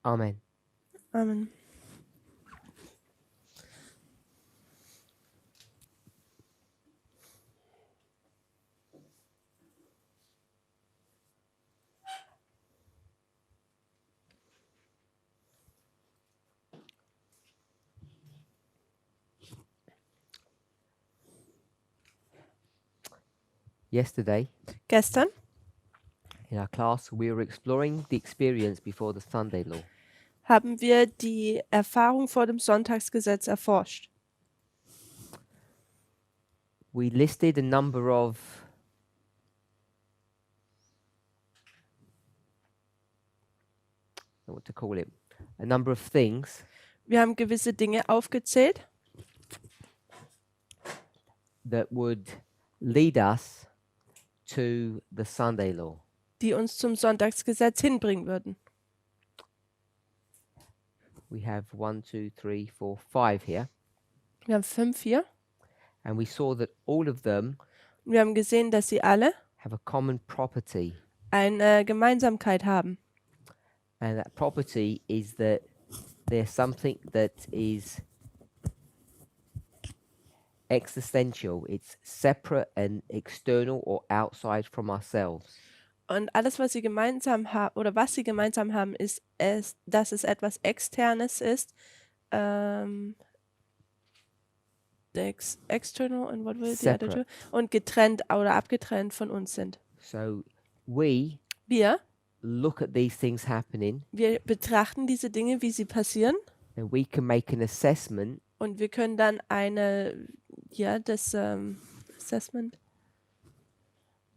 Amen. Amen. Yesterday, Gestern in our class, we were exploring the experience before the Sunday law. haben wir die Erfahrung vor dem Sonntagsgesetz erforscht. We listed a number of I don't know what to call it, a number of things Wir haben gewisse Dinge aufgezählt, that would lead us to the Sunday law. die uns zum Sonntagsgesetz hinbringen würden. We have 1, 2, 3, 4, 5 here, Wir haben 5 hier. and we saw that all of them Und wir haben gesehen, dass sie alle have a common property, eine Gemeinsamkeit haben. and that property is that there's something that is existential. It's separate and external or outside from ourselves. Und alles, was sie gemeinsam haben, oder was sie gemeinsam haben, ist, dass es etwas Externes ist. External and what will the other Separate. two? Und getrennt oder abgetrennt von uns sind. So we Wir look at these things happening, wir betrachten diese Dinge, wie sie passieren, and we can make an assessment und wir können dann das Assessment,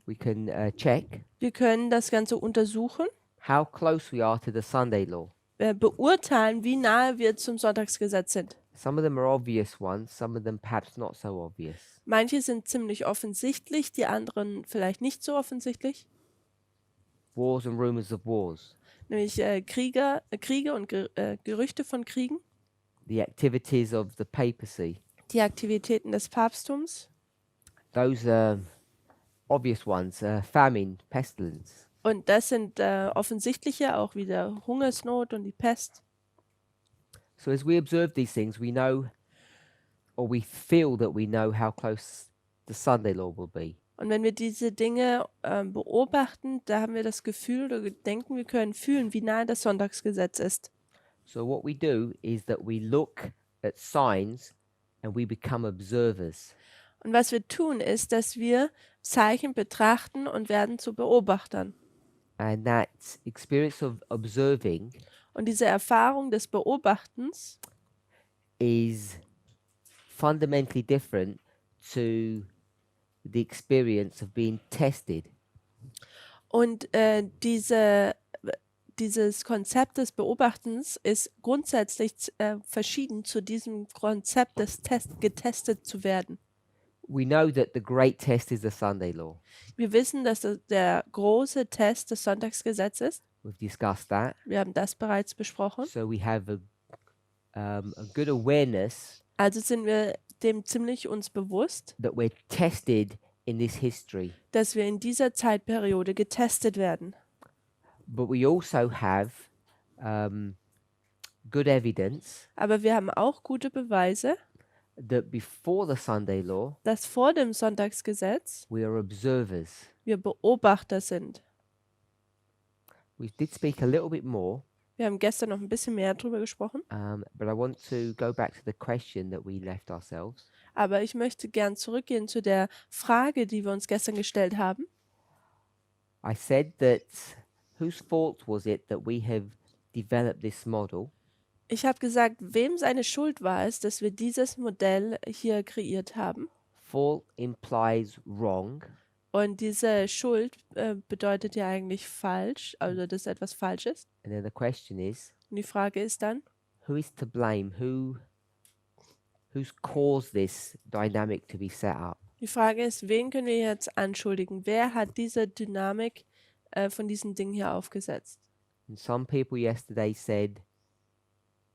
we can check wir können das Ganze untersuchen, how close we are to the Sunday law. beurteilen, wie nahe wir zum Sonntagsgesetz sind. Some of them are obvious ones, some of them perhaps not so obvious. Manche sind ziemlich offensichtlich, die anderen vielleicht nicht so offensichtlich. Wars and rumors of wars, Nämlich Kriege und Gerüchte von Kriegen, the activities of the papacy. die Aktivitäten des Papsttums. Those are obvious ones, famine, pestilence. Und das sind offensichtliche, auch wieder Hungersnot und die Pest. So as we observe these things, we know, or we feel that we know how close the Sunday law will be. Und wenn wir diese Dinge beobachten, da haben wir das Gefühl oder denken, wir können fühlen, wie nahe das Sonntagsgesetz ist. So what we do is that we look at signs and we become observers. Und was wir tun, ist, dass wir Zeichen betrachten und werden zu Beobachtern. And that experience of observing Und diese Erfahrung des Beobachtens is fundamentally different to the experience of being tested. und dieses Konzept des Beobachtens ist grundsätzlich verschieden zu diesem Konzept des getestet zu werden. We know that the great test is the Sunday law. Wir wissen, dass der große Test des Sonntagsgesetzes ist. We've discussed that. Wir haben das bereits besprochen. So we have a good awareness Also sind wir dem ziemlich uns bewusst, that we're tested in this history. dass wir in dieser Zeitperiode getestet werden. But we also have good evidence Aber wir haben auch gute Beweise, that before the Sunday law, dass vor dem Sonntagsgesetz we are observers. wir Beobachter sind. We did speak a little bit more, Wir haben gestern noch ein bisschen mehr darüber gesprochen, but I want to go back to the question that we left ourselves. aber ich möchte gern zurückgehen zu der Frage, die wir uns gestern gestellt haben. I said that whose fault was it that we have developed this model? Ich habe gesagt, wem seine Schuld war es, dass wir dieses Modell hier kreiert haben. Fault implies wrong. Und diese Schuld bedeutet ja eigentlich falsch, also dass etwas falsch ist. And then the question is, Und die Frage ist dann, who is to blame? Who's caused this dynamic to be set up? die Frage ist, wen können wir jetzt anschuldigen? Wer hat diese Dynamik von diesen Dingen hier aufgesetzt? And some people yesterday said,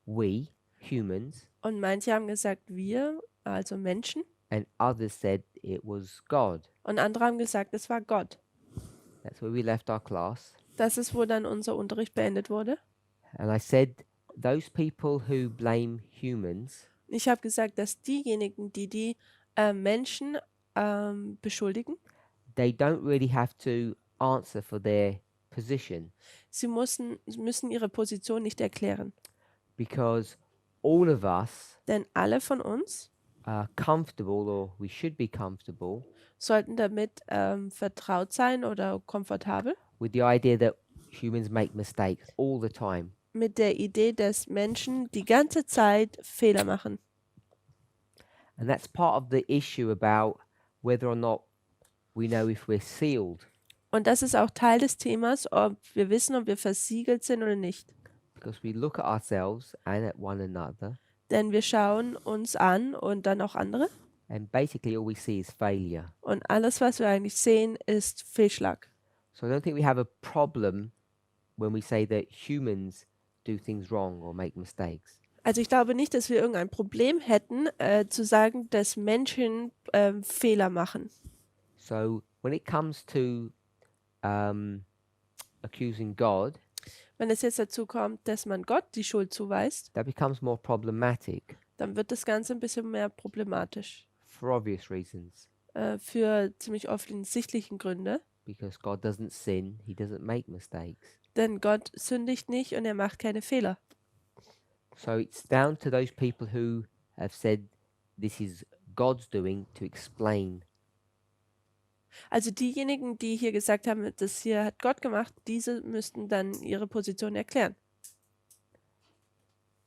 we, humans, Und manche haben gesagt, wir, also Menschen. and others said it was God. Und andere haben gesagt, es war Gott. That's where we left our class. Das ist, wo dann unser Unterricht beendet wurde. And I said those people who blame humans, Ich habe gesagt, dass diejenigen, die Menschen beschuldigen, they don't really have to answer for their position sie müssen ihre Position nicht erklären. because all of us Denn alle von uns are comfortable, or we should be comfortable, sollten damit vertraut sein oder komfortabel with the idea that humans make mistakes all the time. mit der Idee, dass Menschen die ganze Zeit Fehler machen. And that's part of the issue about whether or not we know if we're sealed. Und das ist auch Teil des Themas, ob wir wissen, ob wir versiegelt sind oder nicht. Because we look at ourselves and at one another, Denn wir schauen uns an und dann auch andere. and basically all we see is failure. Und alles, was wir eigentlich sehen, ist Fehlschlag. So I don't think we have a problem when we say that humans do things wrong or make mistakes. Also ich glaube nicht, dass wir irgendein Problem hätten, zu sagen, dass Menschen Fehler machen. So when it comes to accusing God, Wenn es jetzt dazu kommt, dass man Gott die Schuld zuweist, that becomes more problematic dann wird das Ganze ein bisschen mehr problematisch. for obvious reasons. Für ziemlich offensichtlichen Gründe. Because God doesn't sin, he doesn't make mistakes. Denn Gott sündigt nicht und er macht keine Fehler. So it's down to those people who have said this is God's doing to explain. Also diejenigen, die hier gesagt haben, das hier hat Gott gemacht, diese müssten dann ihre Position erklären.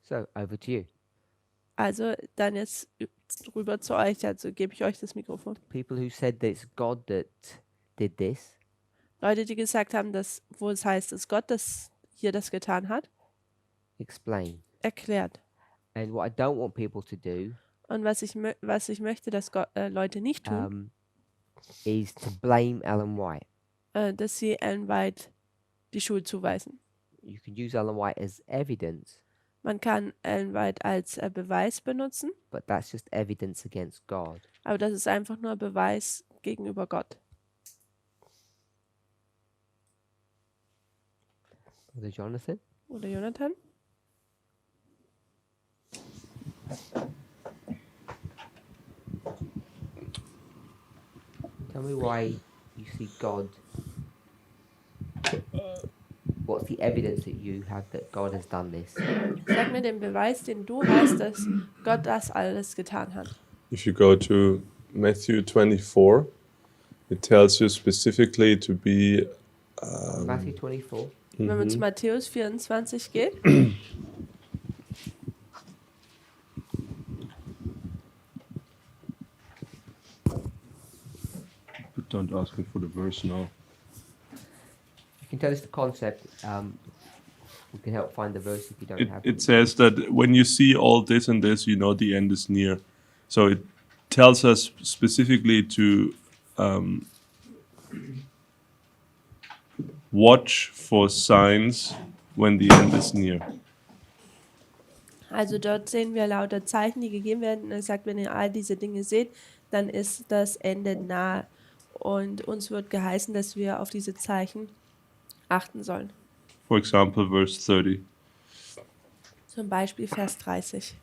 So over to you. Also dann jetzt rüber zu euch, also gebe ich euch das Mikrofon. People who said that it's God that did this, Leute, die gesagt haben, dass, wo es heißt, dass Gott hier das getan hat, explain. erklärt. And what I don't want people to do Und was ich möchte, dass Leute nicht tun, is to blame Ellen White. dass sie Ellen White die Schuld zuweisen. You can use Ellen White as evidence, Man kann Ellen White als Beweis benutzen, but that's just evidence against God. aber das ist einfach nur Beweis gegenüber Gott. Brother Jonathan? Oder Jonathan? Tell me why you see God. What's the evidence that you have that God has done this? Sag mir den Beweis, den du hast, dass Gott das alles getan hat. If you go to Matthew 24, it tells you specifically to be Matthew 24. Wenn man zu Matthäus 24 geht, But don't ask me for the verse now. You can tell us the concept. We can help find the verse if you don't have It says that when you see all this and this, you know the end is near. So it tells us specifically to watch for signs when the end is near. also dort sehen wir lauter Zeichen, die gegeben werden. Er sagt, wenn ihr all diese Dinge seht, dann ist das Ende nahe. Und uns wird geheißen, dass wir auf diese Zeichen achten sollen. For example, verse 30. Zum Beispiel Vers 30.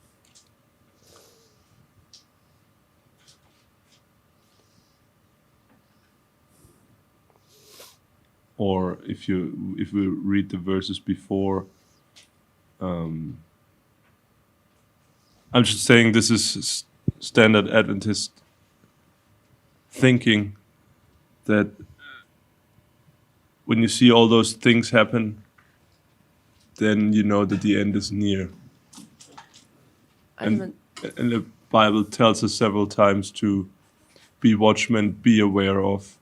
Or if we read the verses before, I'm just saying this is standard Adventist thinking that when you see all those things happen, then you know that the end is near. Also man, And the Bible tells us several times to be watchmen, be aware of.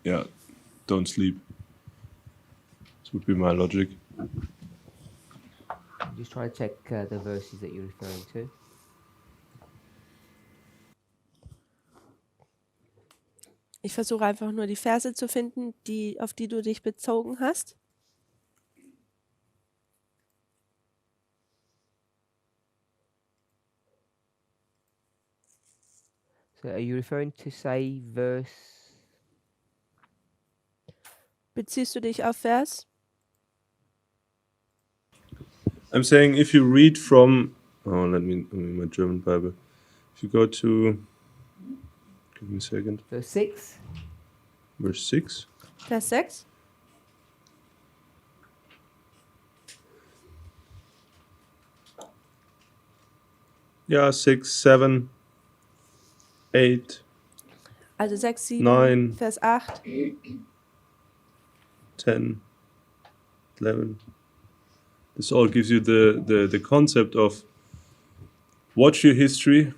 Yeah, don't sleep. This would be my logic. Just try to check the verses that you're referring to. ich versuche einfach nur die Verse zu finden, auf die du dich bezogen hast. So are you referring to, say, verse Beziehst du dich auf Vers? I'm saying if you read from, let me my German Bible. If you go to, give me a second, Verse 6. verse 6. Vers 6? Yeah, 6, 7, 8, Also 6, 7, 9, Vers 8. 10, 11. This all gives you the concept of watch your history,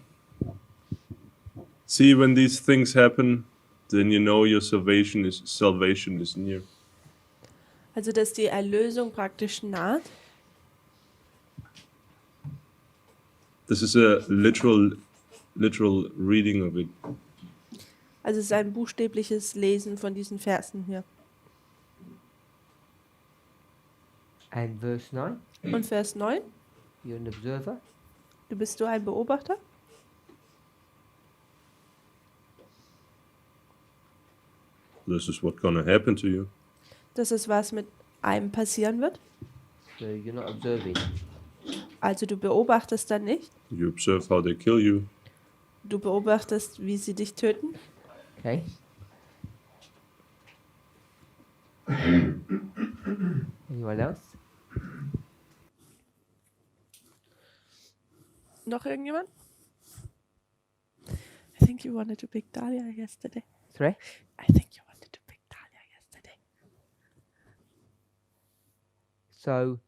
see when these things happen, then you know your salvation is near. Also dass die Erlösung praktisch naht. This is a literal reading of it. Also es ist ein buchstäbliches Lesen von diesen Versen hier. And verse 9. Und Vers 9, You're an observer. bist du ein Beobachter? This is what's gonna happen to you. Das ist, was mit einem passieren wird. So you're not observing. Also du beobachtest dann nicht. You observe how they kill you. Du beobachtest, wie sie dich töten. Okay. Anyone else? Noch irgendjemand? I think you wanted to pick Dahlia yesterday. Sorry? I think you wanted to pick Dahlia yesterday. So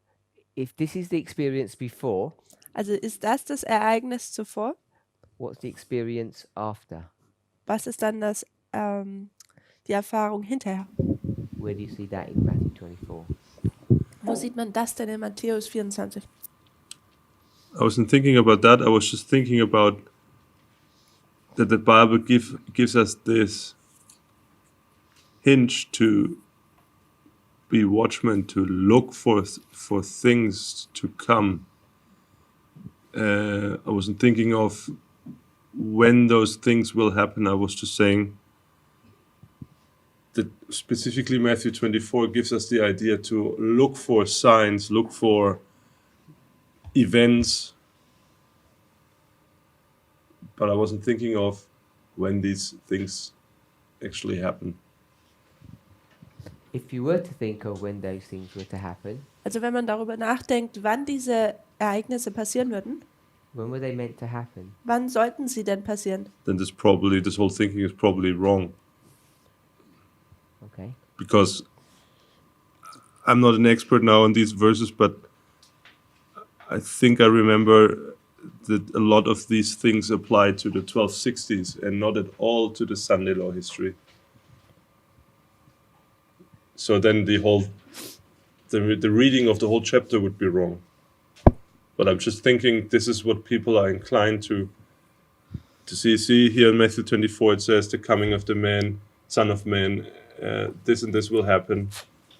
if this is the experience before, Also ist das Ereignis zuvor? what's the experience after? Was ist dann die Erfahrung hinterher? Where do you see that in Matthew 24? Wo sieht man das denn in Matthäus 24? I wasn't thinking about that. I was just thinking about that the Bible gives us this hint to be watchmen, to look for things to come. I wasn't thinking of when those things will happen. I was just saying that specifically Matthew 24 gives us the idea to look for signs, look for events, but I wasn't thinking of when these things actually happen. If you were to think of when those things were to happen, Also wenn man darüber nachdenkt, wann diese Ereignisse passieren würden, when were they meant to happen? wann sollten sie denn passieren? Then this whole thinking is probably wrong, Okay. because I'm not an expert now on these verses, but I think I remember that a lot of these things apply to the 1260s and not at all to the Sunday law history. So then the reading of the whole chapter would be wrong. But I'm just thinking this is what people are inclined to see. See here in Matthew 24 it says the coming of the man, Son of Man, this and this will happen,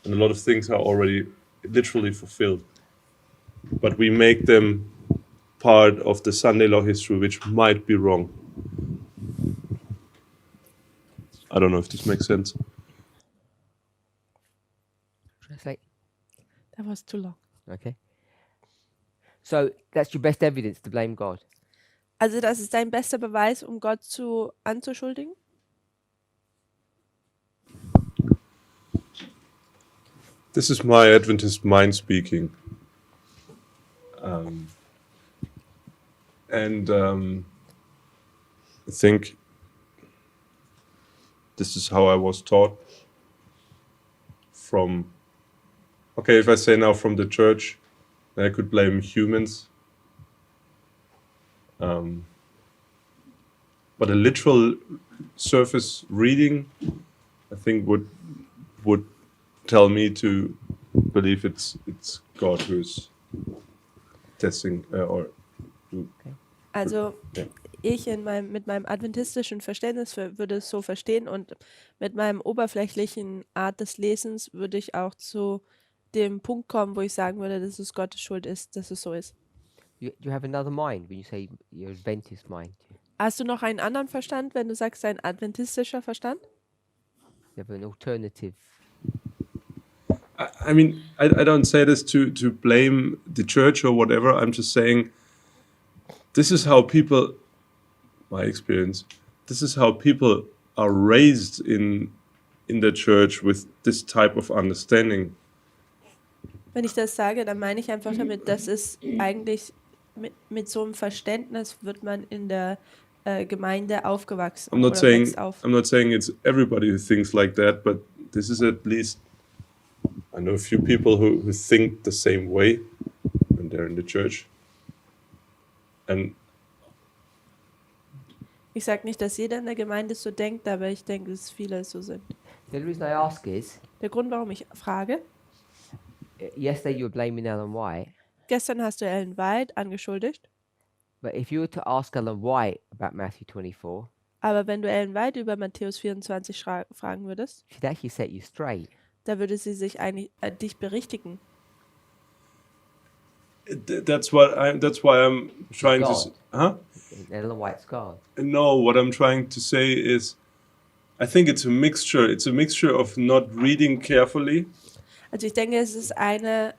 and a lot of things are already literally fulfilled. But we make them part of the Sunday law history, which might be wrong. I don't know if this makes sense. Translate. That was too long. Okay. So that's your best evidence to blame God. Also das ist dein bester Beweis, um Gott anzuschuldigen? This is my Adventist mind speaking. I think this is how I was taught from, okay, if I say now from the church, then I could blame humans. But a literal surface reading, I think would tell me to believe it's God who's testing or. Also Ja. ich mit meinem adventistischen Verständnis würde es so verstehen und mit meinem oberflächlichen Art des Lesens würde ich auch zu dem Punkt kommen, wo ich sagen würde, dass es Gottes Schuld ist, dass es so ist. You have another mind when you say your Adventist mind. Hast du noch einen anderen Verstand, wenn du sagst, ein adventistischer Verstand? You have an alternative I mean, I don't say this to blame the church or whatever. I'm just saying this is how people, my experience, this is how people are raised in the church with this type of understanding. Wenn ich das sage, dann meine ich einfach damit, dass es eigentlich mit so einem Verständnis wird man in der Gemeinde aufgewachsen I'm not oder saying wächst auf. I'm not saying it's everybody who thinks like that, but this is at least I know a few people who think the same way when they're in the church. And Ich sage nicht, dass jeder in der Gemeinde so denkt, aber ich denke, dass viele so sind. The only reason I ask is, Der Grund, warum ich frage, yesterday you were blaming Ellen White, gestern hast du Ellen White angeschuldigt, but if you were to ask Ellen White about Matthew 24, aber wenn du Ellen White über Matthäus 24 fragen würdest, she'd actually set you straight. da würde sie sich eigentlich dich berichtigen. that's why I'm trying to God. huh? Ellen White's God. No, what I'm trying to say is I think it's a mixture. It's a mixture of not reading carefully Also ich denke, es ist eine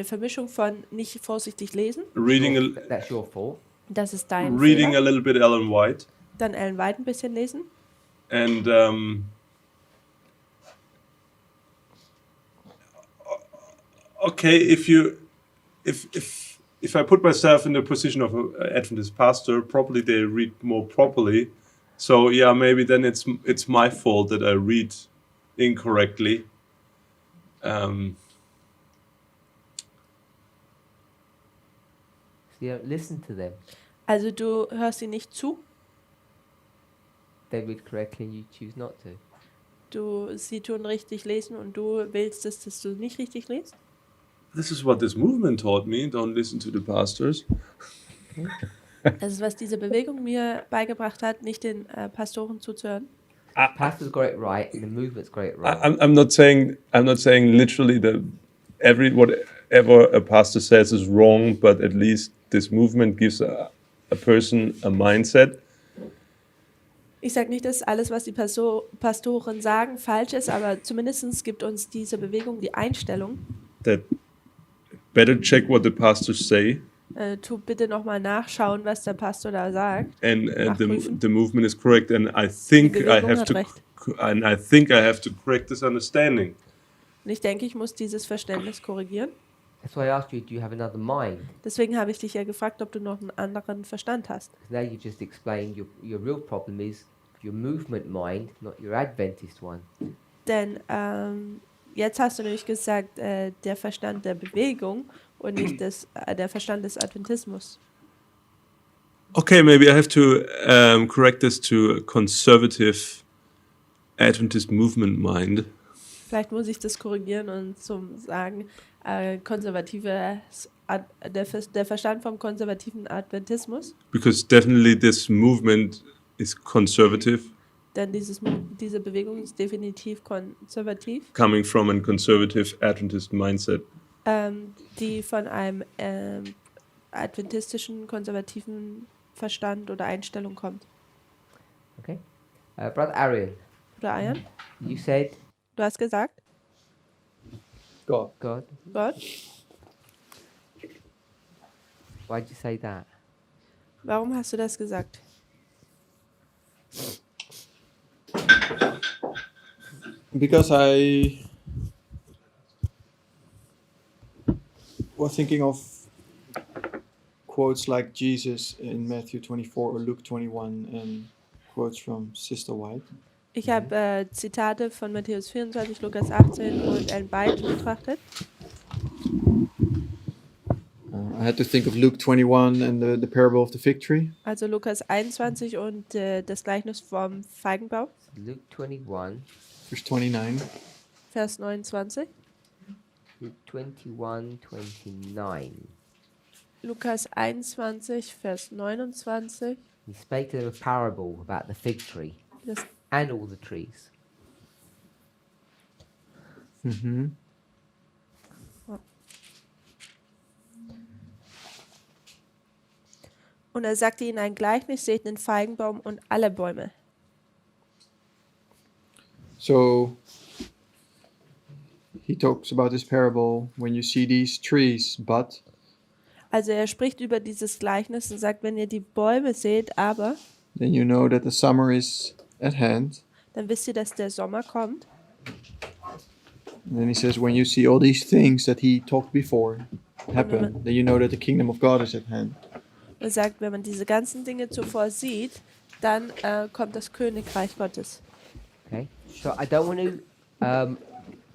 Vermischung von nicht vorsichtig lesen, That's your fault. das ist dein reading a Fehler, little bit Ellen White dann Ellen White ein bisschen lesen. and okay, if I put myself in the position of an Adventist pastor, probably they read more properly. So yeah, maybe then it's my fault that I read incorrectly. So you don't listen to them. Also du hörst ihnen nicht zu, They read correctly and you choose not to. sie tun richtig lesen und du willst es, dass du nicht richtig liest. This is what this movement taught me. Don't listen to the pastors. Das ist, was diese Bewegung mir beigebracht hat, nicht den Pastoren zuzuhören. Pastor's got it right and the movement's got it wrong. I'm not saying literally that whatever a pastor says is wrong, but at least this movement gives a person a mindset. Ich sage nicht, dass alles, was die Pastoren sagen, falsch ist, aber zumindest gibt uns diese Bewegung die Einstellung. That better check what the pastors say, Tu bitte nochmal nachschauen, was der Pastor da sagt. and Nachprüfen. the movement is correct. And I think Die I Bewegung have hat to, recht. and I think I have to correct this understanding. Und ich denke, ich muss dieses Verständnis korrigieren. That's why I asked you, do you have another mind? Deswegen habe ich dich ja gefragt, ob du noch einen anderen Verstand hast. Now you just explained your real problem is your movement mind, not your Adventist one. Denn jetzt hast du nämlich gesagt, der Verstand der Bewegung und nicht der Verstand des Adventismus. Okay, maybe I have to correct this to a conservative Adventist movement mind. Vielleicht muss ich das korrigieren und zum sagen, der Verstand vom konservativen Adventismus. Because definitely this movement is conservative, Denn diese Bewegung ist definitiv konservativ, coming from a conservative Adventist mindset. die von einem adventistischen, konservativen Verstand oder Einstellung kommt. Okay? Brother Arian, Oder Ayan, you said du hast gesagt, God. God. Gott, Why'd you say that? warum hast du das gesagt? Because I was thinking of quotes like Jesus in Matthew 24 or Luke 21 and quotes from Sister White. Ich habe Zitate von Matthäus 24, Lukas 18 und Ellen White betrachtet. I had to think of Luke 21 and the parable of the fig tree. Also Lukas 21 und das Gleichnis vom Feigenbaum, Luke 21, Verse 29. Vers 29. Luke 21, 29. Lukas 21, Vers 29. He spake to them a parable about the fig tree Das, and all the trees. Mm-hmm. und er sagte ihnen ein Gleichnis, seht den Feigenbaum und alle Bäume. So he talks about this parable when you see these trees, but Also er spricht über dieses Gleichnis und sagt, wenn ihr die Bäume seht, aber, then you know that the summer is at hand. dann wisst ihr, dass der Sommer kommt. And then he says, when you see all these things that he talked before happen, then you know that the kingdom of God is at hand. Er sagt, wenn man diese ganzen Dinge zuvor sieht, dann kommt das Königreich Gottes. Okay. So I don't want to I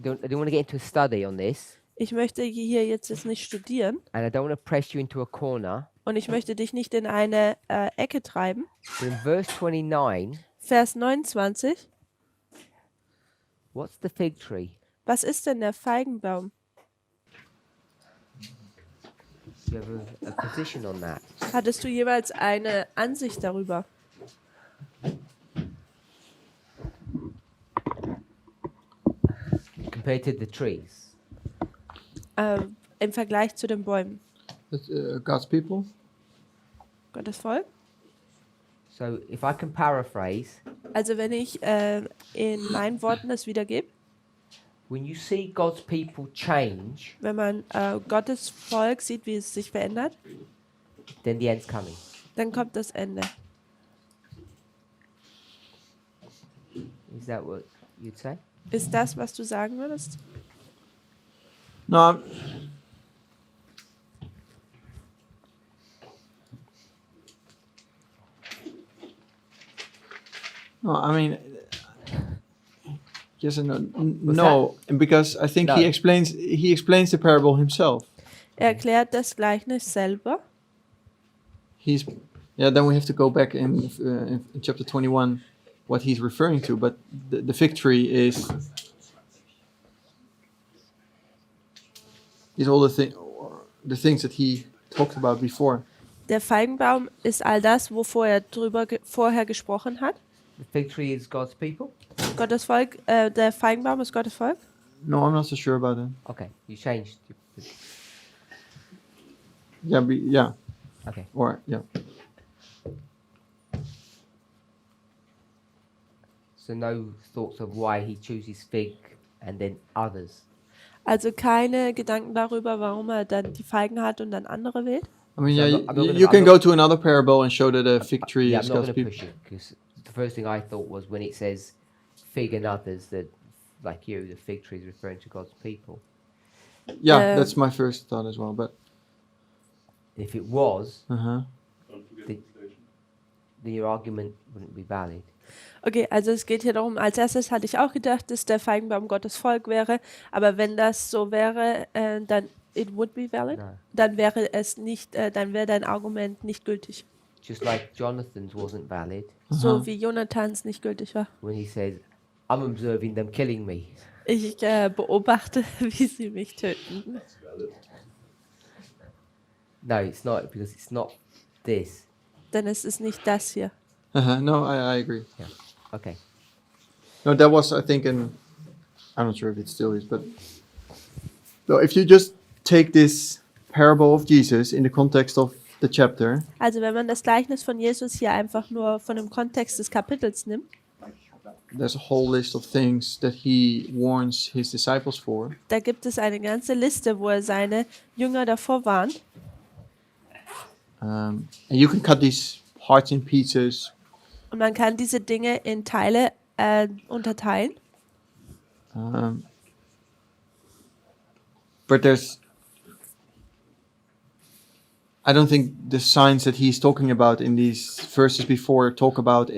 don't want to get into a study on this, Ich möchte hier jetzt nicht studieren and I don't want to press you into a corner. und ich möchte dich nicht in eine Ecke treiben. But in verse 29, Vers 29. what's the fig tree? Was ist denn der Feigenbaum? Do you have a position on that? Hattest du jeweils eine Ansicht darüber? Compared to the trees? Im Vergleich zu den Bäumen? God's people. Gottes Volk? So if I can paraphrase, Also wenn ich in meinen Worten das wiedergebe, when you see God's people change, wenn man Gottes Volk sieht, wie es sich verändert, then the end's coming. dann kommt das Ende. Is that what you'd say? Ist das, was du sagen würdest? No, I'm- no, I mean, yes and no. What's No, and because I think No. he explains the parable himself. Er erklärt das Gleichnis selber. Then we have to go back in chapter 21 what he's referring to, but the fig tree is all the things that he talked about before. Der Feigenbaum ist all das, wovor er vorher gesprochen hat. The fig tree is God's people? Gottes Volk, der Feigenbaum ist Gottes Volk. No, I'm not so sure about that. Okay, you changed. Yeah, Okay. or yeah. So no thoughts of why he chooses fig and then others. Also keine Gedanken darüber, warum er dann die Feigen hat und dann andere wählt. I mean, So yeah, I'm not gonna- you I'm can not- go to another parable and show that a fig tree Yeah, is I'm not God's going to people. push it because the first thing I thought was when it says fig and others, that like you, the fig tree is referring to God's people. Yeah, that's my first thought as well. But If it was, uh-huh. Don't forget The- translation. then your argument wouldn't be valid. Okay, also es geht hier darum, als erstes hatte ich auch gedacht, dass der Feigenbaum Gottes Volk wäre, aber wenn das so wäre, dann it would be valid, No. dann wäre es nicht, dann wäre dein Argument nicht gültig. Just like Jonathan's wasn't valid So wie Jonathans nicht gültig war. when he says, I'm observing them killing me. Ich beobachte, wie sie mich töten. No, it's not because it's not this. Denn es ist nicht das hier. Uh-huh. No, I agree. Okay. No, that was, I think, I'm not sure if it still is, but so if you just take this parable of Jesus in the context of the chapter, Also wenn man das Gleichnis von Jesus hier einfach nur von dem Kontext des Kapitels nimmt, there's a whole list of things that he warns his disciples for. da gibt es eine ganze Liste, wo er seine Jünger davor warnt. And you can cut these parts in pieces. Und man kann diese Dinge in Teile unterteilen. But I don't think the signs that he's talking about in these verses before talk about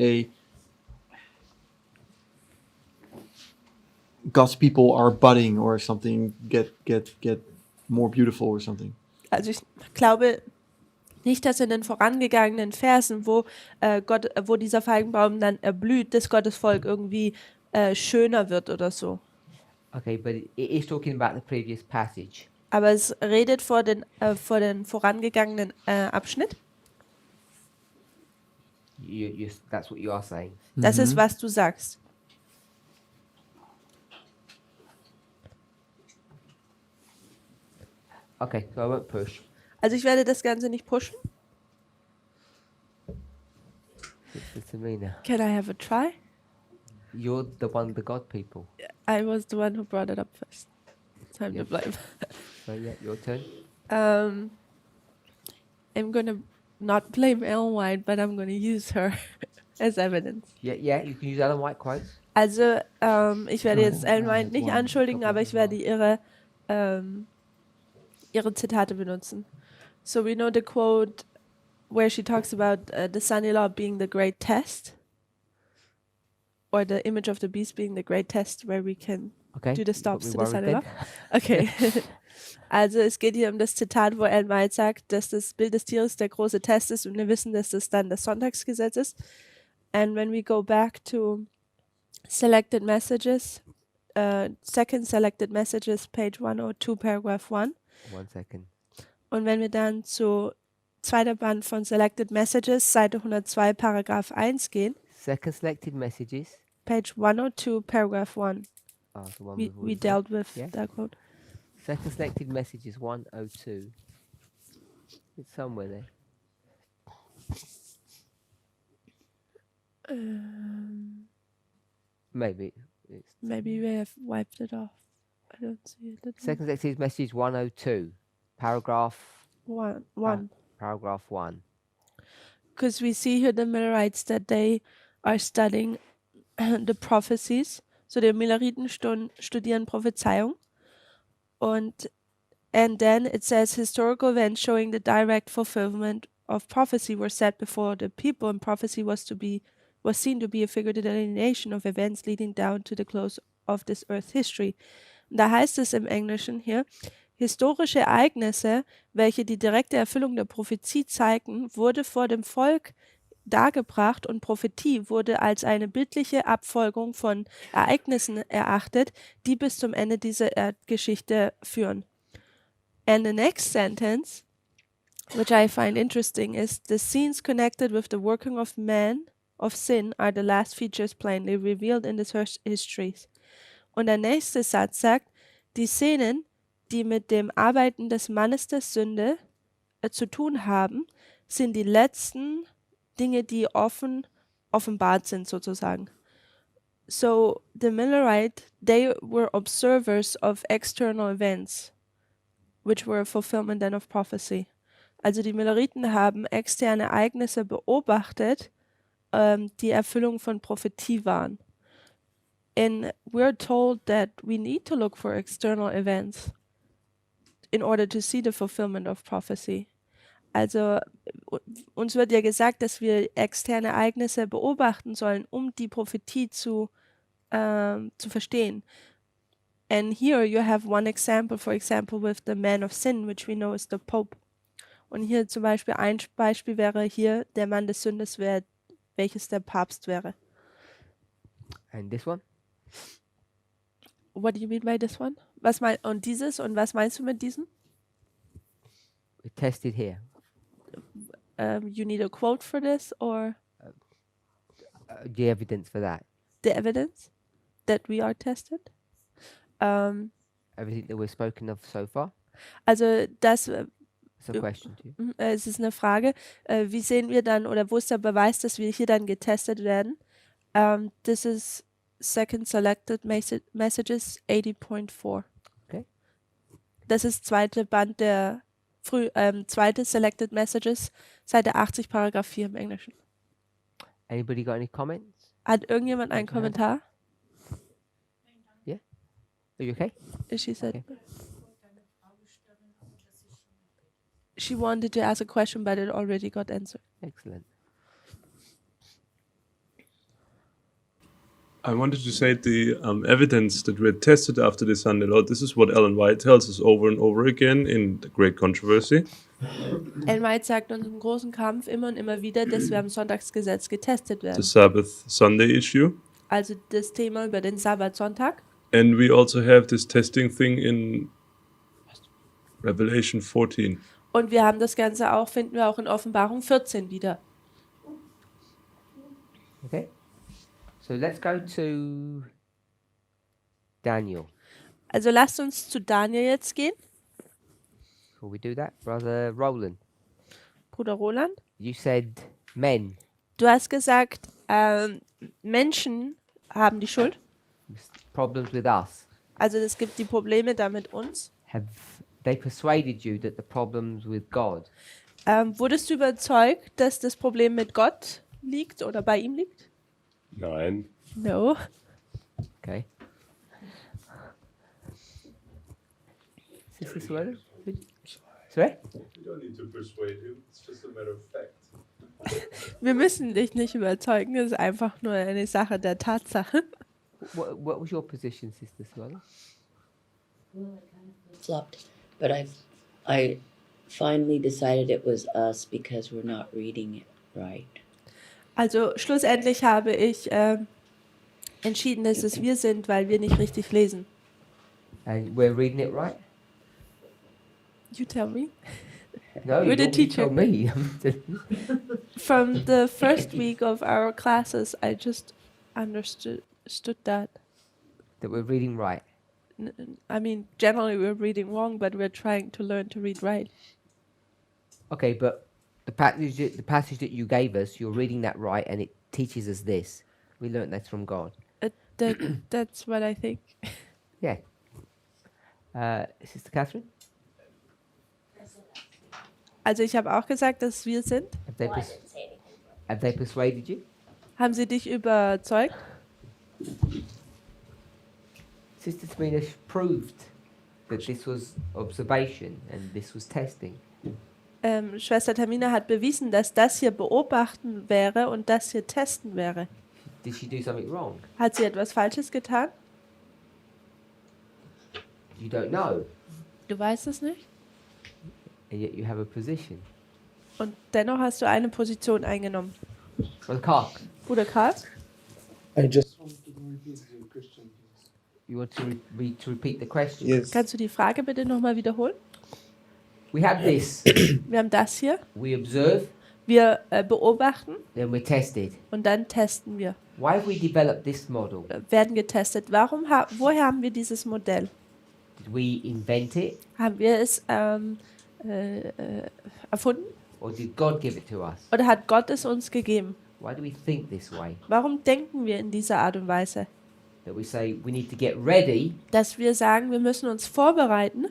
God's people are budding or something, get more beautiful or something. Also ich glaube nicht, dass in den vorangegangenen Versen, wo dieser Feigenbaum dann erblüht, dass Gottes Volk irgendwie schöner wird oder so. Okay, but it is talking about the previous passage. Aber es redet vor den vorangegangenen Abschnitt. That's what you are saying. Das ist, was du sagst. Okay, so I won't push. Also ich werde das Ganze nicht pushen. It's to me now. Can I have a try? You're the one, the God people. I was the one who brought it up first. time Yeah. to blame. So yeah, your turn. I'm gonna not blame Ellen White, but I'm gonna use her as evidence. Yeah, you can use Ellen White quotes. Also, ich werde jetzt Ellen White has nicht one anschuldigen, couple aber as ich werde well. ihre Zitate benutzen. So we know the quote where she talks about the son-in-law being the great test, or the image of the beast being the great test, where we can Okay. do the you got stops me to the worried then. son-in-law. Okay. Also es geht hier um das Zitat, wo Ellen White sagt, dass das Bild des Tieres der große Test ist und wir wissen, dass das dann das Sonntagsgesetz ist. And when we go back to selected messages, second selected messages, page 102, paragraph 1. 1 second. Und wenn wir dann zu zweiter Band von Selected Messages, Seite 102, Paragraph 1 gehen, Second selected messages. page 102, paragraph 1. Oh, the one We we've already dealt with Yeah. that quote. Second selected messages 102. It's somewhere there. Maybe it's Maybe we have wiped it off. I don't see it. second selected message 102. Paragraph One. paragraph 1. Because we see here the Millerites that they are studying the prophecies. So die Milleriten studieren Prophezeiung. And then it says historical events showing the direct fulfillment of prophecy were set before the people, and prophecy was seen to be a figurative delineation of events leading down to the close of this earth history. Da heißt es im Englischen hier, historische Ereignisse, welche die direkte Erfüllung der Prophezie zeigten, wurde vor dem Volk dargebracht und Prophetie wurde als eine bildliche Abfolgung von Ereignissen erachtet, die bis zum Ende dieser Erdgeschichte führen. And the next sentence, which I find interesting, is the scenes connected with the working of man of sin are the last features plainly revealed in the histories. Und der nächste Satz sagt, die Szenen, die mit dem Arbeiten des Mannes der Sünde zu tun haben, sind die letzten Dinge, die offenbart sind sozusagen. So the Millerite, they were observers of external events, which were a fulfillment then of prophecy. Also die Milleriten haben externe Ereignisse beobachtet, die Erfüllung von Prophetie waren. And we're told that we need to look for external events in order to see the fulfillment of prophecy. Also uns wird ja gesagt, dass wir externe Ereignisse beobachten sollen, um die Prophetie zu verstehen. And here you have one example, for example, with the man of sin, which we know is the Pope. Und hier zum Beispiel ein Beispiel wäre hier der Mann des Sündes, welches der Papst wäre. And this one? What do you mean by this one? Und dieses und was meinst du mit diesem? We tested here. You need a quote for this or The evidence for that. the evidence that we are tested? Everything that we've spoken of so far. Also das It's a question to you. es ist eine Frage. Wie sehen wir dann oder wo ist der Beweis, dass wir hier dann getestet werden? This is second selected messages 80.4. Okay. Das ist zweite Band der zweite selected messages, Seite 80, Paragraph 4 im Englischen. Anybody got any comments? Hat irgendjemand einen Raise your hand. Kommentar? Are you okay? She said Okay. she wanted to ask a question, but it already got answered. Excellent. I wanted to say the evidence that we had tested after the Sunday law. This is what Ellen White tells us over and over again in the Great Controversy. Ellen White sagt uns im großen Kampf immer und immer wieder, dass wir am Sonntagsgesetz getestet The werden. Sabbath Sunday issue. Also das Thema über den Sabbatsonntag. And we also have this testing thing in Revelation 14. Und wir haben das Ganze auch, finden wir auch in Offenbarung 14 wieder. Okay. So let's go to Daniel. Also lasst uns zu Daniel jetzt gehen. Before we do that, Brother Roland, Bruder Roland. you said men. Du hast gesagt, Menschen haben die Schuld. Problems with us. Also es gibt die Probleme da mit uns. Have they persuaded you that the problem's with God? Wurdest du überzeugt, dass das Problem mit Gott liegt oder bei ihm liegt? Nein. No. Okay. Sister Suella? Sorry? You don't need to persuade him. It's just a matter of fact. Wir müssen dich nicht überzeugen, das ist einfach nur eine Sache der Tatsache. What was your position, Sister Suella? Flopped, but I finally decided it was us because we're not reading it right. Also schlussendlich habe ich entschieden, dass es wir sind, weil wir nicht richtig lesen. And we're reading it right? You tell me. No, You're the you teacher. tell me. From the first week of our classes, I just understood that. That we're reading right. I mean, generally we're reading wrong, but we're trying to learn to read right. Okay, but the passage that you gave us, you're reading that right, and it teaches us this. We learned that from God. That's what I think. Yeah. Sister Catherine, Also ich habe auch gesagt, dass wir sind. have they persuaded you? Haben sie dich überzeugt? Sister Tamina proved that this was observation and this was testing. Schwester Tamina hat bewiesen, dass das hier beobachten wäre und das hier testen wäre. Did she do something wrong? Hat sie etwas Falsches getan? You don't know, Du weißt es nicht. and yet you have a position. Und dennoch hast du eine Position eingenommen. Brother Carl, Bruder Karl, I just want to repeat the question. you want to repeat the question? Yes. kannst du die Frage bitte nochmal wiederholen? We have this. Wir haben das hier. We observe, Wir beobachten then we're tested. und dann testen wir. Why have we developed this model? Werden getestet. Woher haben wir dieses Modell? Did we invent it, Haben wir es erfunden? or did God give it to us? Oder hat Gott es uns gegeben? Why do we think this way? Warum denken wir in dieser Art und Weise? That we say we need to get ready Dass wir sagen, wir müssen uns vorbereiten,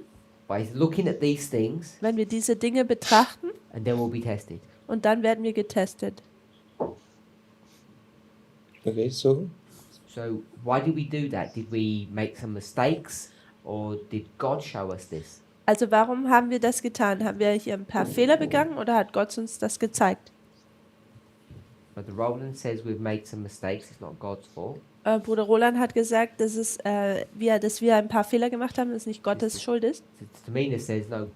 by looking at these things, wenn wir diese Dinge betrachten, and then we'll be tested. und dann werden wir getestet. Okay, so So why did we do that? Did we make some mistakes, or did God show us this? Also warum haben wir das getan? Haben wir hier ein paar Fehler begangen oder hat Gott uns das gezeigt? Brother Roland says we've made some mistakes. It's not God's fault. Bruder Roland hat gesagt, dass wir ein paar Fehler gemacht haben, dass nicht Gottes Schuld ist. Tamina says no.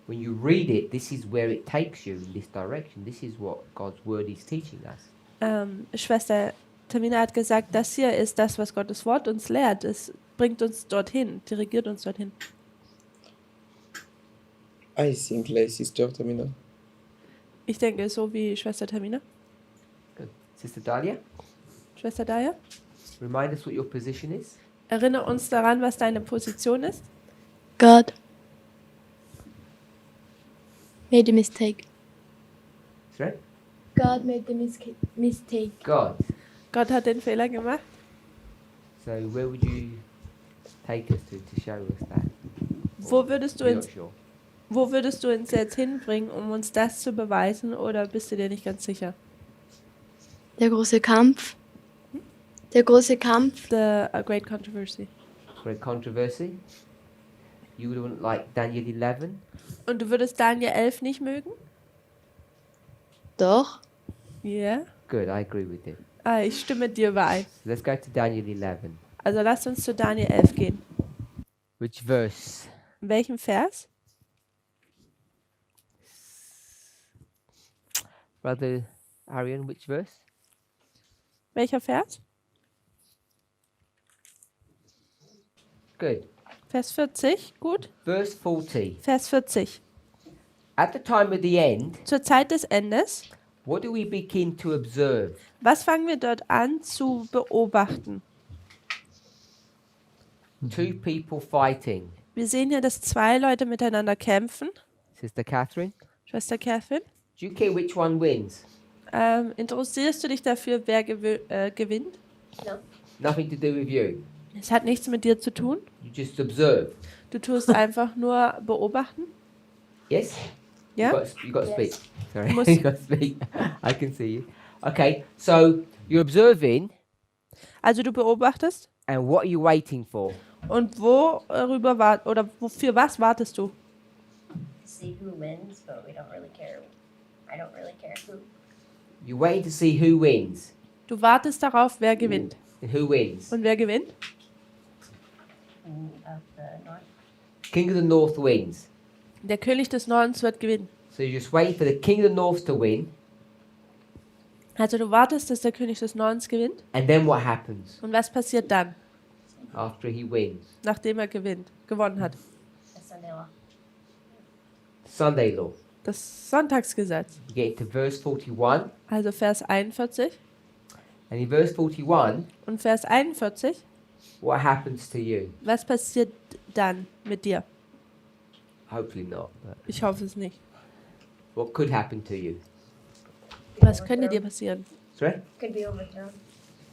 When you read it, this is where it takes you in this direction. This is what God's word is teaching us. Schwester Tamina hat gesagt, das hier ist das, was Gottes Wort uns lehrt. Es bringt uns dorthin, dirigiert uns dorthin. I think like Sister Tamina. Ich denke, so wie Schwester Tamina. Good. Sister Dahlia, Schwester Daya, remind us what your position is. erinnere uns daran, was deine Position ist. God made a mistake. Sorry? God made the mistake. God. Gott hat den Fehler gemacht. So where would you take us to show us that? Wo würdest du You're uns, not sure. wo würdest du uns jetzt hinbringen, um uns das zu beweisen, oder bist du dir nicht ganz sicher? Der große Kampf. Der große Kampf. The Great Controversy. Great controversy. You wouldn't like Daniel 11. Und du würdest Daniel 11 nicht mögen? Doch. Ja. Yeah. Good, I agree with you. Ich stimme dir überein. So let's go to Daniel 11. Also lasst uns zu Daniel 11 gehen. Which verse? In welchem Vers? Brother Arian, which verse? Welcher Vers? Good. Vers 40, gut. Verse 40. Vers 40. At the time of the end, Zur Zeit des Endes, what do we begin to observe? was fangen wir dort an zu beobachten? Two people fighting. Wir sehen ja, dass zwei Leute miteinander kämpfen. Sister Catherine, Schwester Catherine, do you care which one wins? interessierst du dich dafür, wer gewinnt? Nothing to do with you. Es hat nichts mit dir zu tun. You just observe. Du tust einfach nur beobachten. Yes? Ja? You got to speak. Sorry, Muss- you got to speak. I can see you. Okay, so you're observing, Also du beobachtest. and what are you waiting for? Und wofür was wartest du? See who wins, but we don't really care. I don't really care who. You're waiting to see who wins. Du wartest darauf, wer gewinnt. And who wins? Und wer gewinnt? Of the North. King of the North wins. Der König des Nordens wird gewinnen. So you're just waiting for the King of the North to win, Also du wartest, dass der König des Nordens gewinnt. and then what happens Und was passiert dann, after he wins? nachdem er gewonnen hat? The Sunday law. Sunday law. Das Sonntagsgesetz. You get to verse 41, Also Vers 41. and in verse 41, Und Vers 41, what happens to you? was passiert dann mit dir? Hopefully not. But Ich hoffe es nicht. what could happen to you? Was könnte dir passieren? Sorry? Could be overthrown.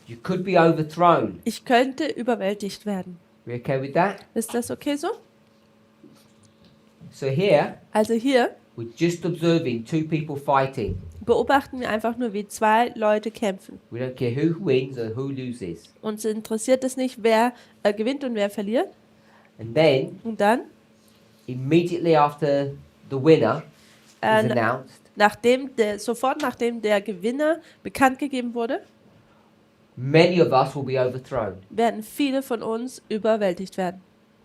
You could be overthrown. Ich könnte überwältigt werden. We okay with that? Ist das okay so? So here, Also hier we're just observing two people fighting. beobachten wir einfach nur, wie zwei Leute kämpfen. We don't care who wins or who loses. Uns interessiert es nicht, wer gewinnt und wer verliert. And then, Und dann, immediately after the winner is äh, announced, sofort nachdem der Gewinner bekannt gegeben wurde, many of us will be overthrown. werden viele von uns überwältigt werden.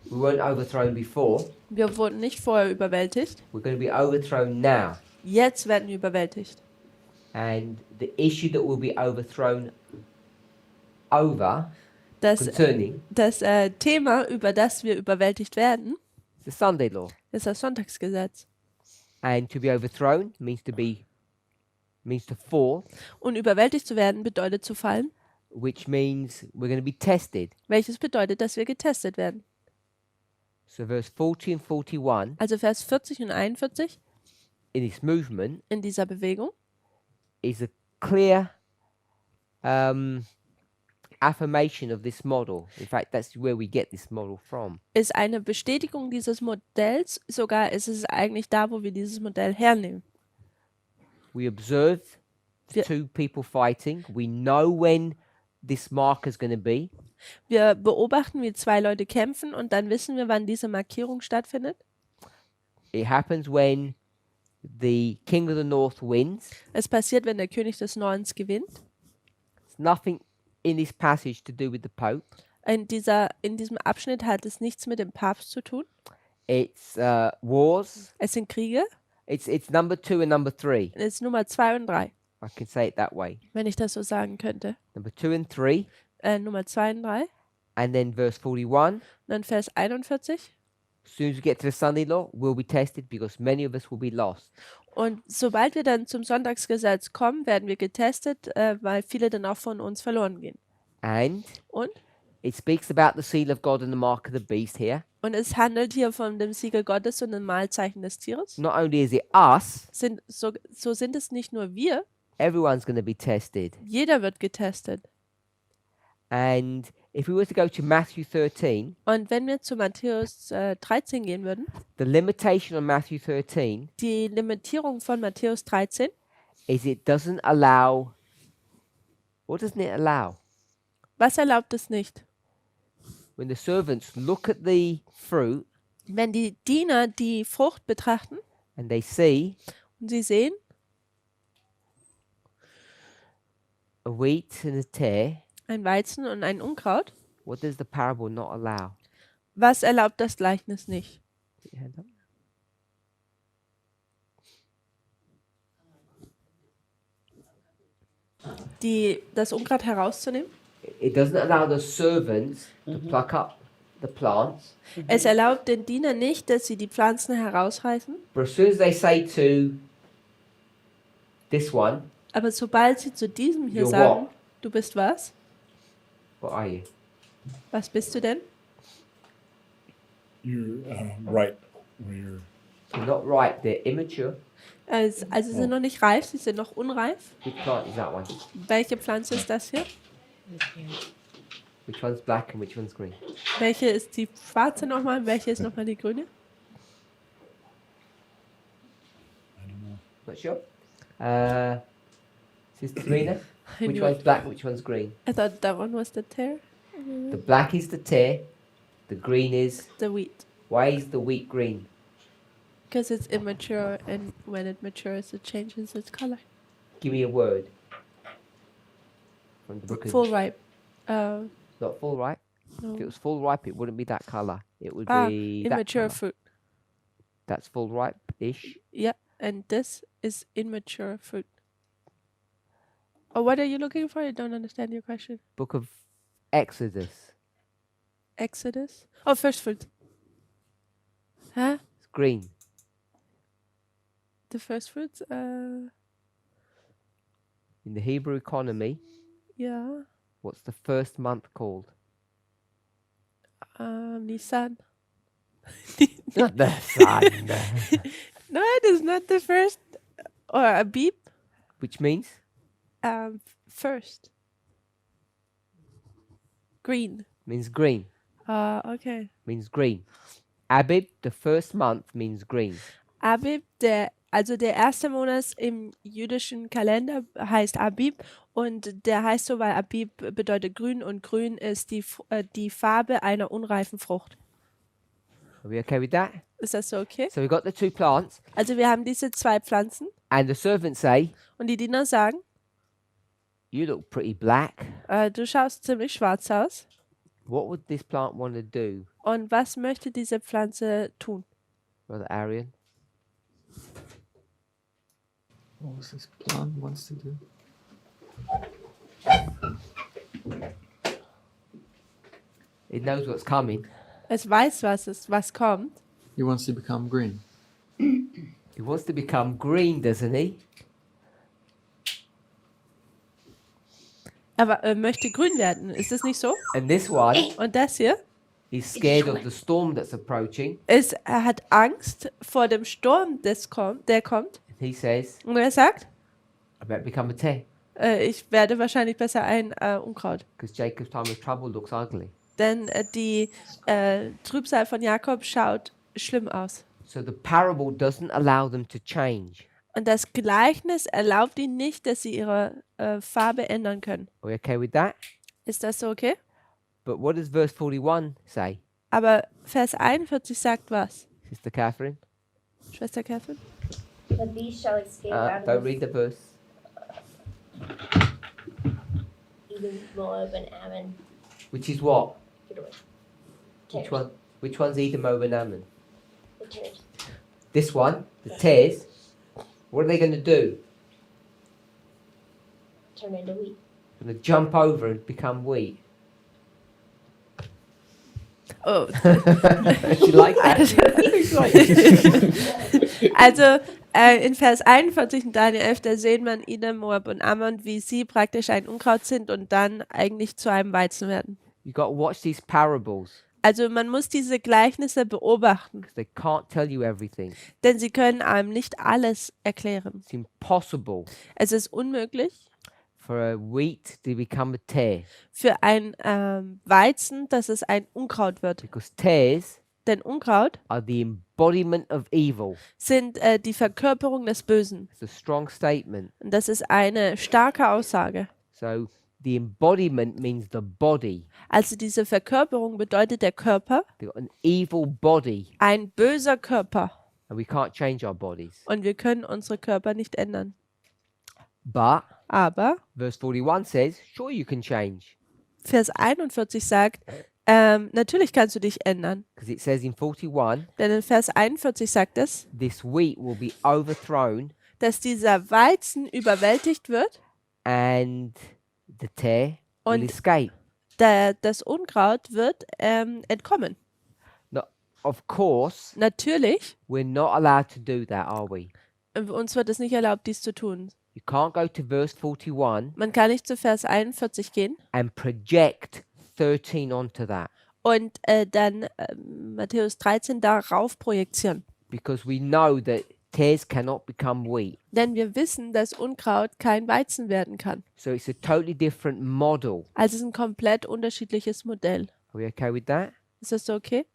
We weren't overthrown before. Wir wurden nicht vorher überwältigt, We're going to be overthrown now. jetzt werden wir überwältigt. And the issue that will be overthrown over Das, concerning das Thema, über das wir überwältigt werden, the Sunday law. ist das Sonntagsgesetz. And to be overthrown means to fall, Und überwältigt zu werden bedeutet zu fallen, which means we're going to be tested. welches bedeutet, dass wir getestet werden. So verse 40 and 41 Also Vers 40 und 41 in this movement in dieser Bewegung is a clear affirmation of this model. In fact, that's where we get this model from. ist eine Bestätigung dieses Modells, sogar ist es eigentlich da, wo wir dieses Modell hernehmen. We observe Wir- two people fighting. We know when this marker is going to be. Wir beobachten, wie zwei Leute kämpfen und dann wissen wir, wann diese Markierung stattfindet. It happens when the King of the North wins. Es passiert, wenn der König des Nordens gewinnt. It's nothing in this passage to do with the Pope. In diesem Abschnitt hat es nichts mit dem Papst zu tun. It's wars. Es sind Kriege. It's number 2 and number 3. Es ist Nummer 2 und 3, I can say it that way. wenn ich das so sagen könnte. Number 2 and 3. Nummer 2 und 3. And then verse 41. Und dann Vers 41. As soon as we get to the Sunday law, we'll be tested because many of us will be lost. Und sobald wir dann zum Sonntagsgesetz kommen, werden wir getestet, weil viele dann auch von uns verloren gehen. And Und it speaks about the seal of God and the mark of the beast here. es handelt hier von dem Siegel Gottes und dem Mahlzeichen des Tieres. Not only is it us, So sind es nicht nur wir, everyone's going to be tested. jeder wird getestet. And if we were to go to Matthew 13, Und wenn wir zu Matthäus 13 gehen würden, the limitation on Matthew 13 die Limitierung von Matthäus 13 is it doesn't allow. What doesn't it allow? Was erlaubt es nicht? When the servants look at the fruit Wenn die Diener die Frucht betrachten and they see und sie sehen a wheat and a tare, ein Weizen und ein Unkraut, what does the parable not allow? was erlaubt das Gleichnis nicht? Put your hand up. Das Unkraut herauszunehmen. It doesn't allow the servants to pluck up the plants, Es erlaubt den Dienern nicht, dass sie die Pflanzen herausreißen, but as soon as they say to this one, aber sobald sie zu diesem hier You're sagen, what? du bist was? what are you? Was bist du denn? You're right where you're. You're not right. They're immature. Also sie sind noch nicht reif, sie sind noch unreif. Which plant is that one? Welche Pflanze ist das hier? Which one's black and which one's green? Welche ist die schwarze nochmal und welche ist nochmal die grüne? Not sure. Sister Serena, I which knew one's it. black and which one's green? I thought that one was the tear. The black is the tear. The green is. The wheat. Why is the wheat green? Because it's immature, and when it matures, it changes its color. Give me a word. From the book of. Full ripe. Not full ripe. No. If it was full ripe, it wouldn't be that color. It would Ah, be that immature colour. fruit. That's full ripe-ish. Yeah, and this is immature fruit. Oh, what are you looking for? I don't understand your question. Book of Exodus. Exodus? Oh, first fruit. Huh? It's green. The first fruits? In the Hebrew economy, Yeah. what's the first month called? Nisan. Not the sun. No, it is not the first. Or Abib. Which means? First. Green. Means green. Okay. Means green. Abib, the first month, means green. Abib, der erste Monat im jüdischen Kalender heißt Abib und der heißt so, weil Abib bedeutet grün und grün ist die Farbe einer unreifen Frucht. Are we okay with that? Ist das so okay? So we've got the two plants, Also wir haben diese zwei Pflanzen and the servants say, und die Diener sagen, you look pretty black. du schaust ziemlich schwarz aus. What would this plant want to do, Und was möchte diese Pflanze tun? Brother Arian? What was this plant wants to do? It knows what's coming. Es weiß, was kommt. He wants to become green. He wants to become green, doesn't he? Aber er möchte grün werden. Ist das nicht so? And this one, Und das hier he's scared of the storm that's approaching. er hat Angst vor dem Sturm, der kommt. And he says, Und er sagt, I better become a tear, ich werde wahrscheinlich besser ein Unkraut. because Jacob's time of trouble looks ugly. Denn die Trübsal von Jakob schaut schlimm aus. So the parable doesn't allow them to change. Und das Gleichnis erlaubt ihnen nicht, dass sie ihre Farbe ändern können. Are we okay with that? Ist das so okay? But what does verse 41 say, Aber Vers 41 sagt was? Sister Catherine? Schwester Catherine? But these shall escape out Don't of read the verse. Edom, Moab, and Ammon. Which is what? Get away. Which Tares. one? Which one's Edom, Moab, and Ammon? The tares. This one, the tares. What are they going to do? Turn into wheat. Going to jump over and become wheat. Oh. Do you like that? Also in Vers 41 in Daniel 11, da sehen man Edom, Moab und Ammon, wie sie praktisch ein Unkraut sind und dann eigentlich zu einem Weizen werden. You've got to watch these parables, Also man muss diese Gleichnisse beobachten, because they can't tell you everything. denn sie können einem nicht alles erklären. It's impossible Es ist unmöglich for a wheat to become a tear, für ein Weizen, dass es ein Unkraut wird. because tares Denn Unkraut are the embodiment of evil. sind die Verkörperung des Bösen. It's a strong statement. Und das ist eine starke Aussage. So the embodiment means the body. Also diese Verkörperung bedeutet der Körper, They've got an evil body, ein böser Körper. and we can't change our bodies. Und wir können unsere Körper nicht ändern. But Aber verse 41 says, sure, you can change, Vers 41 sagt, natürlich kannst du dich ändern. because it says in 41, Denn in Vers 41 sagt es, this wheat will be overthrown dass dieser Weizen überwältigt wird, and the tear will Und- escape. das Unkraut wird entkommen. Now, of course, Natürlich, we're not allowed to do that, are we? uns wird es nicht erlaubt, dies zu tun. You can't go to verse 41 Man kann nicht zu Vers 41 gehen and project 13 onto that, und dann Matthäus 13 darauf projizieren. because we know that tares cannot become wheat. Denn wir wissen, dass Unkraut kein Weizen werden kann. So it's a totally different model. Also es ist ein komplett unterschiedliches Modell. Are we okay with that? Ist das so okay?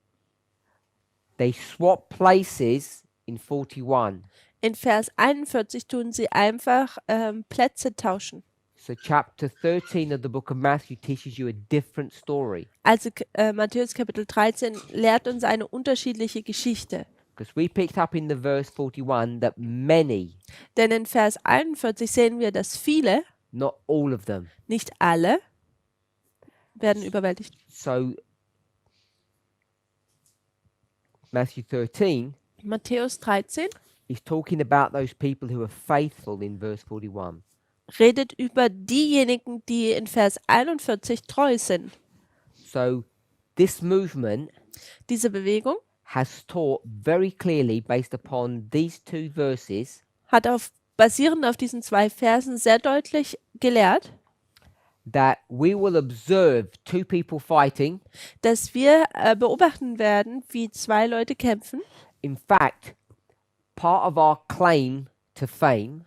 They swap places in 41. In Vers 41 tun sie einfach Plätze tauschen. So chapter 13 of the book of Matthew teaches you a different story. Also Matthäus Kapitel 13 lehrt uns eine unterschiedliche Geschichte. Because we picked up in the verse 41 that many, Denn in Vers 41 sehen wir, dass viele, not all of them. nicht alle, werden überwältigt. So Matthew 13 Matthäus 13 is talking about those people who are faithful in verse 41. redet über diejenigen, die in Vers 41 treu sind. So this movement Diese Bewegung has taught very clearly, based upon these two verses, hat basierend auf diesen 2 Versen sehr deutlich gelehrt, that we will observe two people fighting. dass wir beobachten werden, wie 2 Leute kämpfen. In fact, part of our claim to fame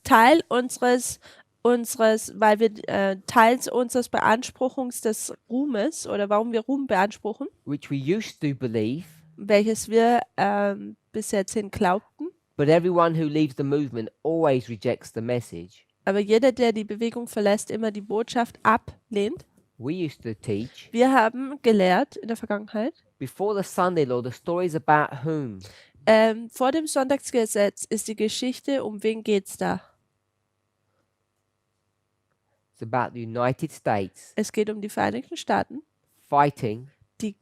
Teil unseres, weil wir Teils unseres Beanspruchungs des Ruhmes oder warum wir Ruhm beanspruchen, which we used to believe, welches wir bis jetzt hin glaubten. but everyone who leaves the movement always rejects the message. Aber jeder, der die Bewegung verlässt, immer die Botschaft ablehnt. We used to teach, Wir haben gelehrt in der Vergangenheit, before the Sunday law, the story is about whom? vor dem Sonntagsgesetz ist die Geschichte, um wen geht's da? It's about the United States Es geht um die Vereinigten Staaten, fighting die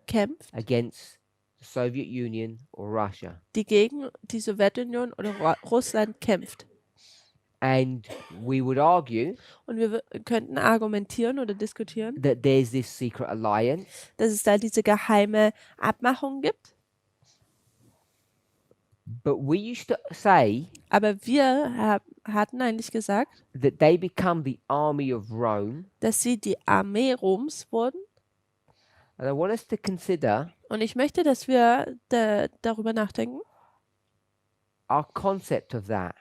kämpft, against the Soviet Union or Russia. die gegen die Sowjetunion oder Russland kämpft. And we would argue Und wir könnten argumentieren oder diskutieren, that there's this secret alliance, dass es da diese geheime Abmachung gibt. but we used to say Aber wir hatten eigentlich gesagt, that they become the army of Rome. dass sie die Armee Roms wurden. And I want us to consider Und ich möchte, dass wir darüber nachdenken, our concept of that,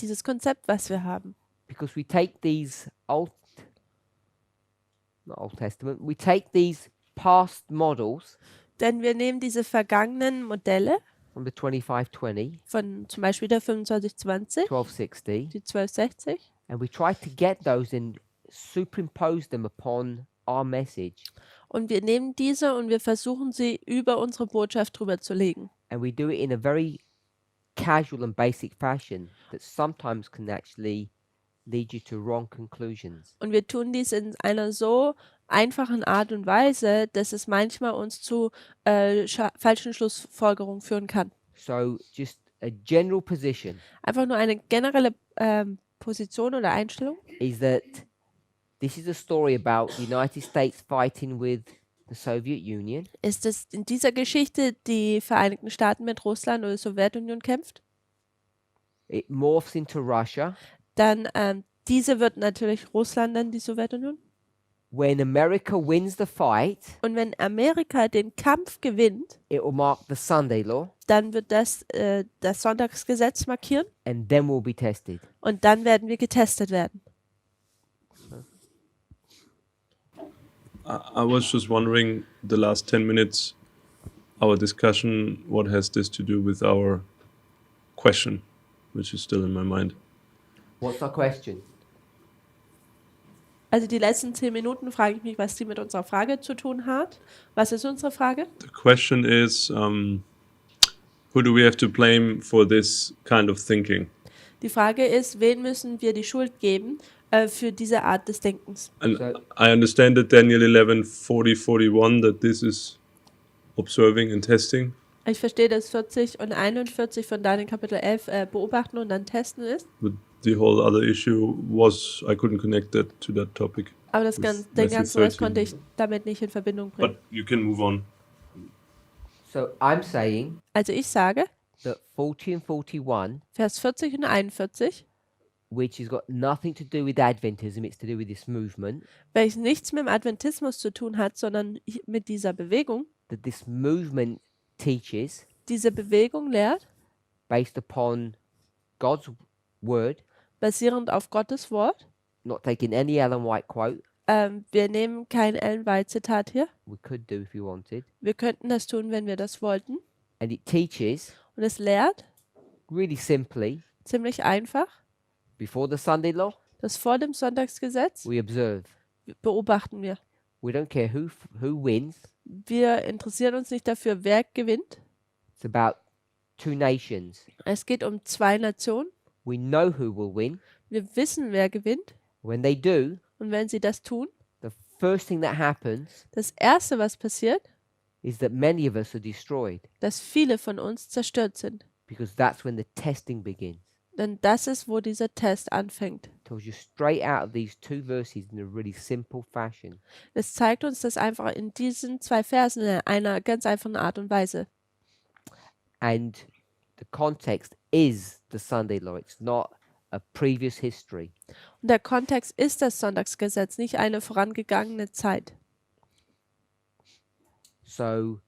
dieses Konzept, was wir haben. because we take these not Old Testament, we take these past models Denn wir nehmen diese vergangenen Modelle from the 2520, von zum Beispiel der 2520, 1260, die 1260, and we try to get those and superimpose them upon our message. und wir nehmen diese und wir versuchen sie über unsere Botschaft drüber zu legen. And we do it in a very casual and basic fashion that sometimes can actually lead you to wrong conclusions. Und wir tun dies in einer so einfachen Art und Weise, dass es manchmal uns zu falschen Schlussfolgerungen führen kann. So just a general position Einfach nur eine generelle Position oder Einstellung is that this is a story about the United States fighting with the Soviet Union, ist, dass in dieser Geschichte die Vereinigten Staaten mit Russland oder Sowjetunion kämpft. it morphs into Russia. Dann diese wird natürlich Russland, dann die Sowjetunion. When America wins the fight, Und wenn Amerika den Kampf gewinnt, it will mark the Sunday law, dann wird das Sonntagsgesetz markieren and then we'll be tested. und dann werden wir getestet werden. I was just wondering, the last 10 minutes, our discussion, what has this to do with our question, which is still in my mind? What's our question? Also die letzten 10 Minuten frage ich mich, was die mit unserer Frage zu tun hat. Was ist unsere Frage? The question is, who do we have to blame for this kind of thinking? Die Frage ist, wen müssen wir die Schuld geben für diese Art des Denkens? And So- I understand that Daniel 11:40-41, that this is observing and testing. Ich verstehe, dass 40 und 41 von Daniel Kapitel 11 beobachten und dann testen ist. But the whole other issue was, I couldn't connect that to that topic. Aber den Matthew ganzen Rest 13. konnte ich damit nicht in Verbindung bringen. But you can move on. So I'm saying Also ich sage, that 40 and 41, Vers 40 und 41, which has got nothing to do with Adventism, it's to do with this movement, welches nichts mit dem Adventismus zu tun hat, sondern mit dieser Bewegung. that this movement teaches Diese Bewegung lehrt, based upon God's word, basierend auf Gottes Wort. not taking any Ellen White quote. Wir nehmen kein Ellen White Zitat hier. We could do if we wanted. Wir könnten das tun, wenn wir das wollten. And it teaches Und es lehrt, really simply, ziemlich einfach, before the Sunday law, dass vor dem Sonntagsgesetz we observe. beobachten wir. We don't care who wins. Wir interessieren uns nicht dafür, wer gewinnt. It's about two nations. Es geht um 2 Nationen. We know who will win. Wir wissen, wer gewinnt. When they do, Und wenn sie das tun, the first thing that happens das Erste, was passiert, is that many of us are destroyed, dass viele von uns zerstört sind. because that's when the testing begins. Denn das ist, wo dieser Test anfängt. Tells you straight out of these two verses in a really simple fashion. Es zeigt uns das einfach in diesen 2 Versen in einer ganz einfachen Art und Weise. And the context is the Sunday law. It's not a previous history. Und der Kontext ist das Sonntagsgesetz, nicht eine vorangegangene Zeit. So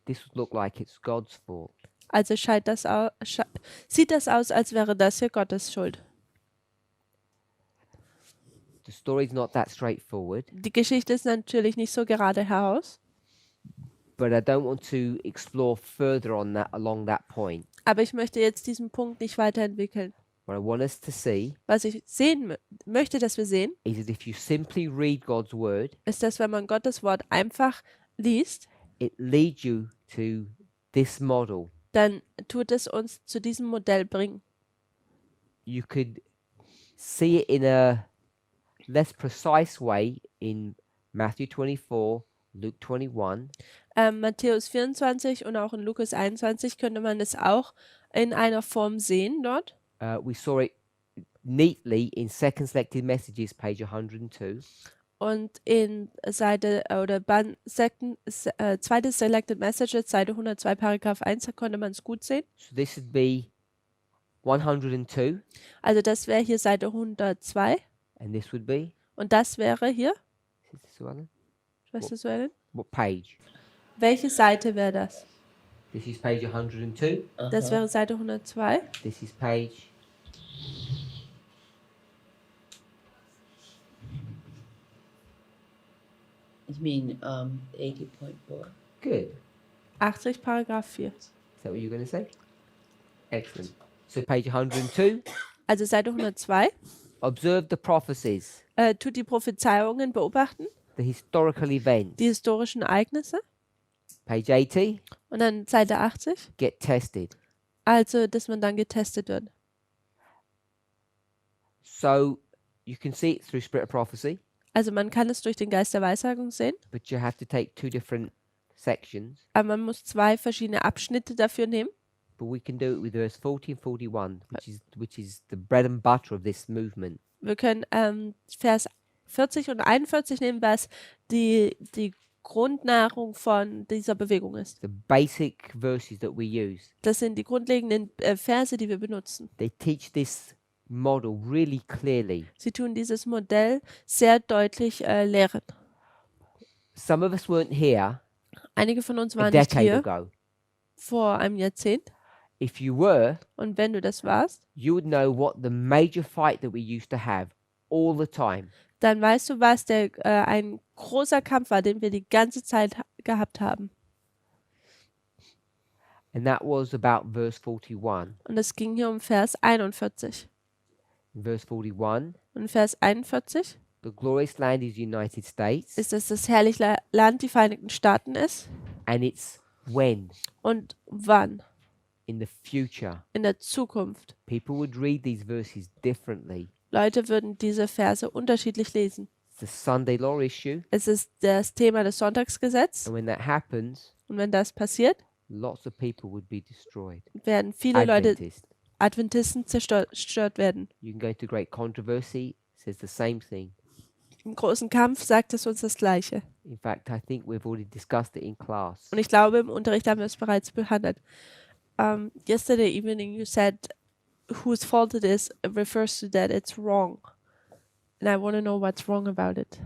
this would look like it's God's fault. Also sieht das aus, als wäre das hier Gottes Schuld. The story's not that straightforward, Die Geschichte ist natürlich nicht so gerade heraus, but I don't want to explore further on that along that point. aber ich möchte jetzt diesen Punkt nicht weiterentwickeln. What I want us to see Was ich sehen möchte, dass wir sehen, is that if you simply read God's word, ist, dass wenn man Gottes Wort einfach liest, it leads you to this model. dann tut es uns zu diesem Modell bringen. You could see it in a less precise way in Matthew 24, Luke 21, Matthäus 24 und auch in Lukas 21 könnte man es auch in einer Form sehen dort. we saw it neatly in Second Selected Messages, page 102. Und in zweite Selected Messages, Seite 102, Paragraph 1, da konnte man es gut sehen. So this would be 102, Also das wäre hier Seite 102 and this would be, und das wäre hier, is this the one? weißt du so, Ellen? What page? Welche Seite wäre das? This is page 102. Das wäre Seite 102. This is page. You mean 80.4? Good. 80, Paragraph 4. Is that what you're going to say? Excellent. So page 102. Also Seite 102. Observe the prophecies, Tut die Prophezeiungen beobachten, the historical events. die historischen Ereignisse. Page 80. Und dann Seite 80. Get tested. Also, dass man dann getestet wird. So you can see it through Spirit of Prophecy, Also man kann es durch den Geist der Weissagung sehen, but you have to take two different sections. aber man muss 2 verschiedene Abschnitte dafür nehmen. But we can do it with verse 40 and 41, which is the bread and butter of this movement. Wir können Vers 40 und 41 nehmen, was die Grundnahrung von dieser Bewegung ist. The basic verses that we use. Das sind die grundlegenden Verse, die wir benutzen. They teach this model really clearly. Sie tun dieses Modell sehr deutlich lehren. Some of us weren't here Einige von uns a waren nicht decade hier ago. vor einem Jahrzehnt. If you were, Und wenn du das warst, you would know what the major fight that we used to have all the time. dann weißt du, was ein großer Kampf war, den wir die ganze Zeit gehabt haben. And that was about verse 41. Und es ging hier um Vers 41. In verse 41, Und Vers 41 the glorious land is the United States, ist, dass das herrliche Land die Vereinigten Staaten ist. and it's when, Und wann? in the future. In der Zukunft. People would read these verses differently. Leute würden diese Verse unterschiedlich lesen. It's the Sunday law issue, Es ist das Thema des Sonntagsgesetzes. and when that happens, Und wenn das passiert, lots of people would be destroyed. werden viele Leute, Adventists. Adventisten, zerstört werden. You can go to great controversy, it says the same thing. Im großen Kampf sagt es uns das Gleiche. In fact, I think we've already discussed it in class. Und ich glaube, im Unterricht haben wir es bereits behandelt. Yesterday evening you said whose fault it is refers to that it's wrong. And I want to know what's wrong about it.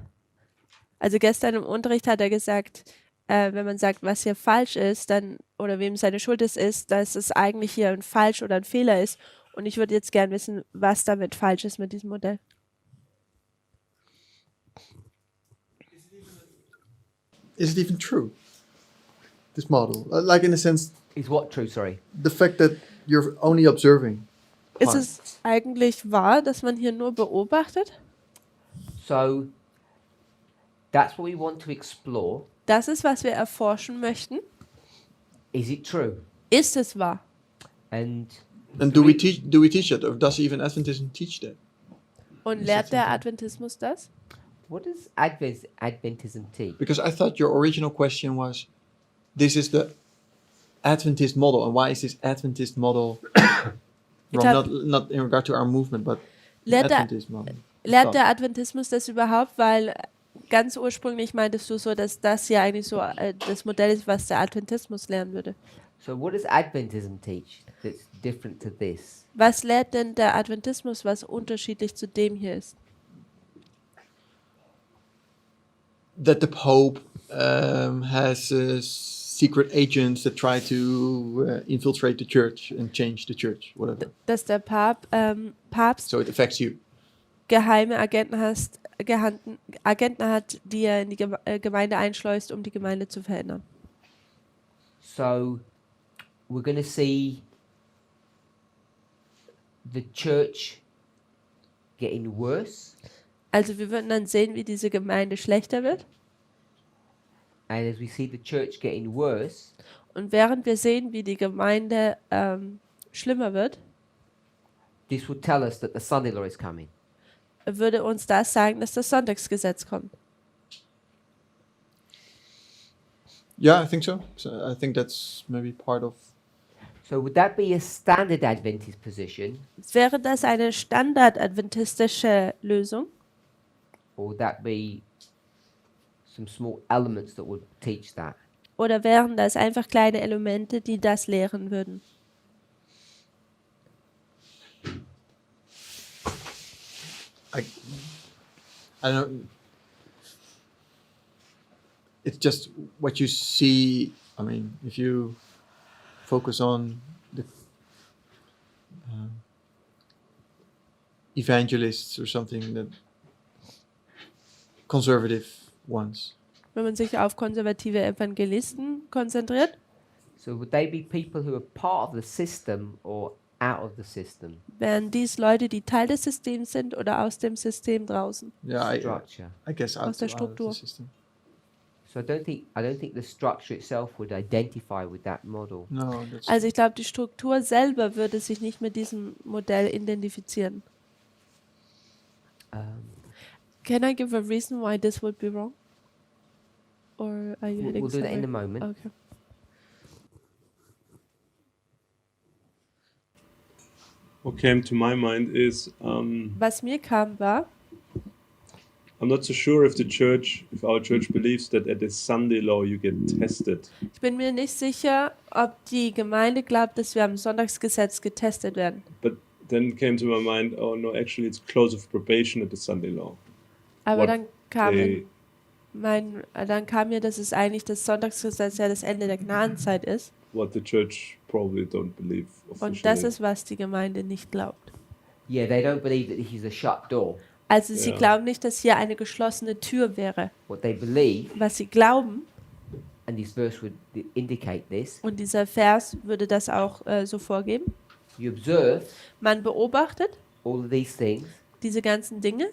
Also gestern im Unterricht hat er gesagt, wenn man sagt, was hier falsch ist, dann oder wem seine Schuld ist, dass es eigentlich hier ein Falsch oder ein Fehler ist. Und ich würde jetzt gern wissen, was damit falsch ist mit diesem Modell. Is it even true? This model, like in a sense, Is what true? Sorry. the fact that you're only observing. Ist part. es eigentlich wahr, dass man hier nur beobachtet? So that's what we want to explore. Das ist, was wir erforschen möchten. Is it true? Ist es wahr? And And do we teach that, or does even Adventism teach that? Und lehrt der Adventismus das? what does Adventism teach? Because I thought your original question was, this is the Adventist model, and why is this Adventist model wrong? have- Not in regard to our movement, but Lehrt der, Adventist model. lehrt der Adventismus das überhaupt? Weil ganz ursprünglich meintest du so, dass das hier eigentlich so das Modell ist, was der Adventismus lernen würde. So what does Adventism teach that's different to this? Was lehrt denn der Adventismus, was unterschiedlich zu dem hier ist? That the Pope has secret agents that try to infiltrate the church and change the church, whatever. Dass der Papst So it affects you. geheime Agenten hat, die er in die Gemeinde einschleust, um die Gemeinde zu verändern. So we're going to see the church getting worse, Also wir würden dann sehen, wie diese Gemeinde schlechter wird. and as we see the church getting worse, Und während wir sehen, wie die Gemeinde schlimmer wird, this will tell us that the Sunday law is coming. würde uns das sagen, dass das Sonntagsgesetz kommt. Yeah, I think so. So I think that's maybe part of. So would that be a standard Adventist position, Wäre das eine standard-adventistische Lösung? or would that be some small elements that would teach that? Oder wären das einfach kleine Elemente, die das lehren würden? I don't know. It's just what you see. I mean, if you focus on the evangelists or something, that conservative ones. Wenn man sich auf konservative Evangelisten konzentriert, So would they be people who are part of the system or out of the system wären dies Leute, die Teil des Systems sind oder aus dem System draußen. Yeah, structure? I guess out, Aus der out of Struktur. the system. So I don't think the structure itself would identify with that model. No, that's Also ich glaube, die Struktur selber würde sich nicht mit diesem Modell identifizieren. Um, Can I give a reason why this would be wrong? Or are you heading we'll do that in a somewhere? moment. Okay. What came to my mind is Was mir kam war, I'm not so sure if our church believes that at the Sunday law you get tested. ich bin mir nicht sicher, ob die Gemeinde glaubt, dass wir am Sonntagsgesetz getestet werden. But then came to my mind, oh no, actually it's close of probation at the Sunday law. Aber What dann kam, They, dann kam mir, dass es eigentlich das Sonntagsgesetz ja das Ende der Gnadenzeit ist. what the church probably don't believe officially. Und das ist, was die Gemeinde nicht glaubt. Yeah, they don't believe that this is a shut door. Also sie Ja. glauben nicht, dass hier eine geschlossene Tür wäre. What they believe, Was sie glauben, and this verse would indicate this, und dieser Vers würde das auch so vorgeben, you observe man beobachtet all of these things, diese ganzen Dinge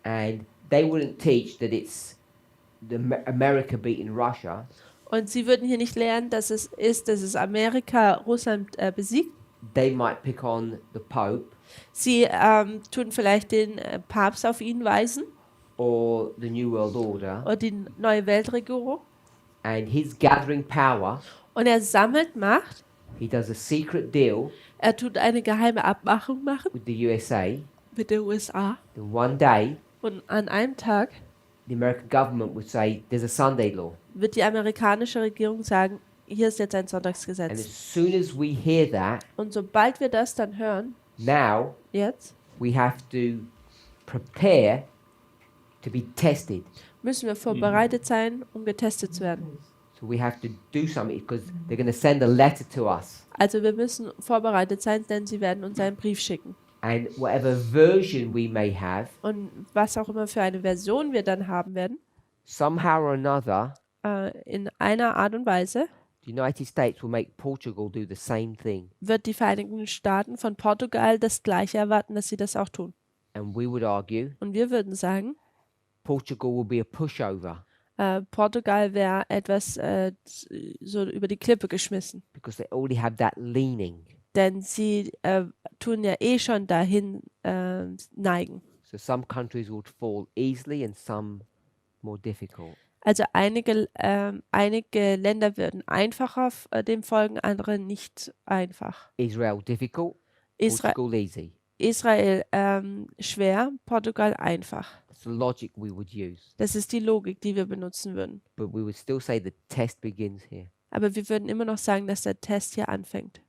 and they wouldn't teach that it's America beating Russia. und sie würden hier nicht lernen, dass es Amerika Russland besiegt. They might pick on the Pope Sie tun vielleicht den Papst auf ihn weisen or the New World Order oder die neue Weltregierung. and he's gathering power. Und er sammelt Macht. He does a secret deal Er tut eine geheime Abmachung machen with the USA. mit den USA. Then one day, Und an einem Tag the American government would say there's a Sunday law. wird die amerikanische Regierung sagen, hier ist jetzt ein And Sonntagsgesetz. as soon as we hear that, Und sobald wir das dann hören, now jetzt, we have to prepare to be tested. müssen wir vorbereitet sein, um getestet zu werden. So we have to do something because they're going to send a letter to us. Also wir müssen vorbereitet sein, denn sie werden uns einen Brief schicken. And whatever version we may have, Und was auch immer für eine Version wir dann haben werden, somehow or another, in einer Art und Weise, the United States will make Portugal do the same thing. wird die Vereinigten Staaten von Portugal das Gleiche erwarten, dass sie das auch tun. And we would argue Und wir würden sagen, Portugal will be a pushover Portugal wäre etwas so über die Klippe geschmissen. because they already have that leaning. Denn sie tun ja eh schon dahin neigen. So some countries would fall easily and some more difficult. Also einige Länder würden einfacher dem folgen, andere nicht einfach. Israel difficult, Portugal easy. Israel schwer, Portugal einfach. That's the logic we would use. Das ist die Logik, die wir benutzen würden. But we would still say the test begins here. Aber wir würden immer noch sagen, dass der Test hier anfängt.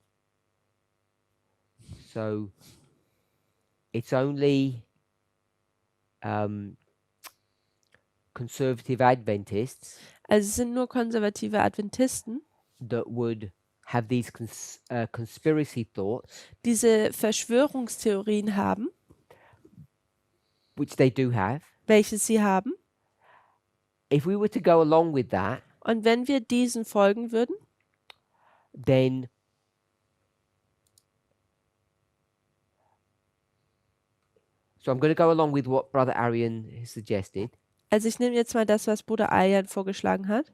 So it's only conservative Adventists Also es sind nur konservative Adventisten, that would have these conspiracy thoughts, diese Verschwörungstheorien haben, which they do have. welche sie haben. If we were to go along with that, Und wenn wir diesen folgen würden, then so I'm going to go along with what Brother Arian has suggested. also ich nehme jetzt mal das, was Bruder Ayan vorgeschlagen hat.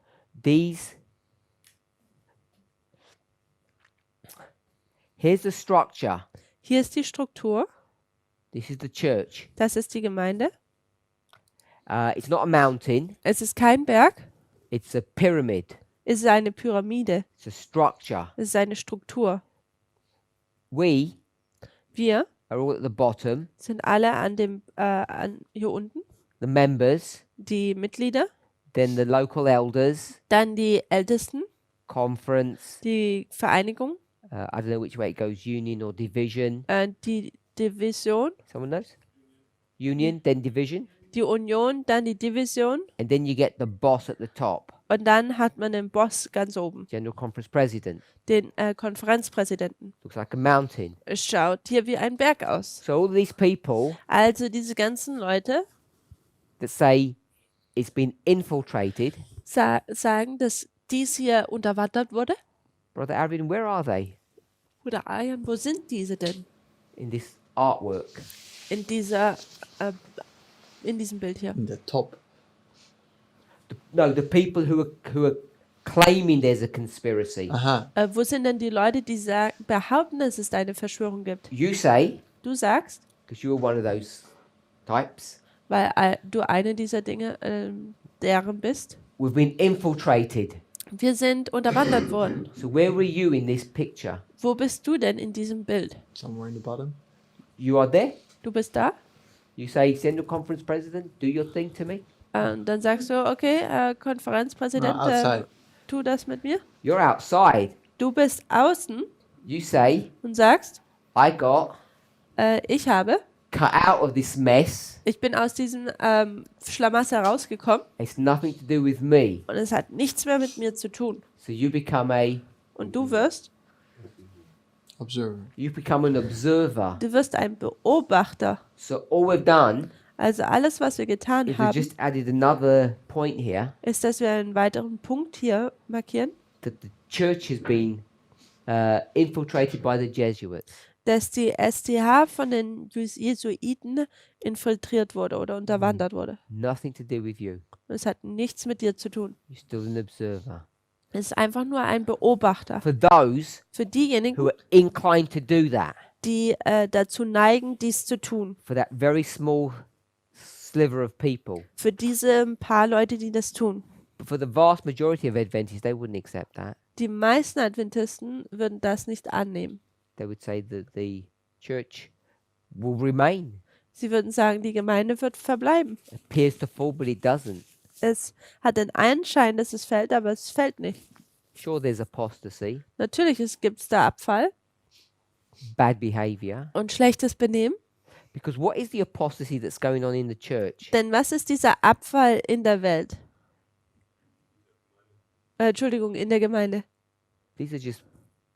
Here's the structure. Hier ist die Struktur, This is the church. das ist die Gemeinde. It's not a mountain. Es ist kein Berg, It's a pyramid. es ist eine Pyramide, It's a structure. es ist eine Struktur. We Wir are all at the bottom. sind alle hier unten, The members, die Mitglieder, then the local elders, dann die Ältesten, conference. die Vereinigung, I don't know which way it goes, union or division. die Division, Someone knows? Union, then division. die Union, dann die Division And then you get the boss at the top, und dann hat man den Boss ganz oben, General Conference President. den Konferenzpräsidenten. Looks like a mountain. Es schaut hier wie ein Berg aus. So all these people Also diese ganzen Leute that say it's been infiltrated, sagen, dass dies hier unterwandert wurde. Brother Arvin, where are they Bruder Ayan, wo sind diese denn in this artwork? in diesem Bild hier? In the top. No, the people who are claiming there's a conspiracy. Aha. Wo sind denn die Leute, die behaupten, dass es eine Verschwörung gibt? You say, Du sagst, because you're one of those types, weil du eine dieser Dinge deren bist. we've been infiltrated. Wir sind unterwandert worden. So where were you in this picture? Wo bist du denn in diesem Bild? Somewhere in the bottom. You are there? Du bist da? You say, General Conference President, do your thing to me? Dann sagst du, okay, Konferenzpräsident, No, outside. tu das mit mir. You're outside. Du bist außen You say, und sagst, I got ich habe, cut out of this mess. ich bin aus diesem Schlamassel rausgekommen It's nothing to do with me. und es hat nichts mehr mit mir zu tun. So you become Und du wirst Observer. an observer. Du wirst ein Beobachter. So all we've done Also alles, was wir getan is we haben, just added another point here ist, dass wir einen weiteren Punkt hier markieren, that the church has been infiltrated by the Jesuits. dass die STH von den Jesuiten infiltriert wurde oder unterwandert wurde. Nothing to do with you. Und es hat nichts mit dir zu tun. You're still an observer. Es ist einfach nur ein Beobachter. For those Für diejenigen, who are inclined to do that, die dazu neigen, dies zu tun. for that very small sliver of people. Für diese paar Leute, die das tun. But for the vast majority of Adventists, they wouldn't accept that. Die meisten Adventisten würden das nicht annehmen. They would say that the church will remain. Sie würden sagen, die Gemeinde wird verbleiben. It appears to fall, but it doesn't. Es hat den Anschein, dass es fällt, aber es fällt nicht. Sure, there's apostasy, Natürlich gibt es da Abfall bad behavior, und schlechtes Benehmen, Because what is the apostasy that's going on in the church? Denn was ist dieser Abfall in der Welt? Entschuldigung, in der Gemeinde. These are just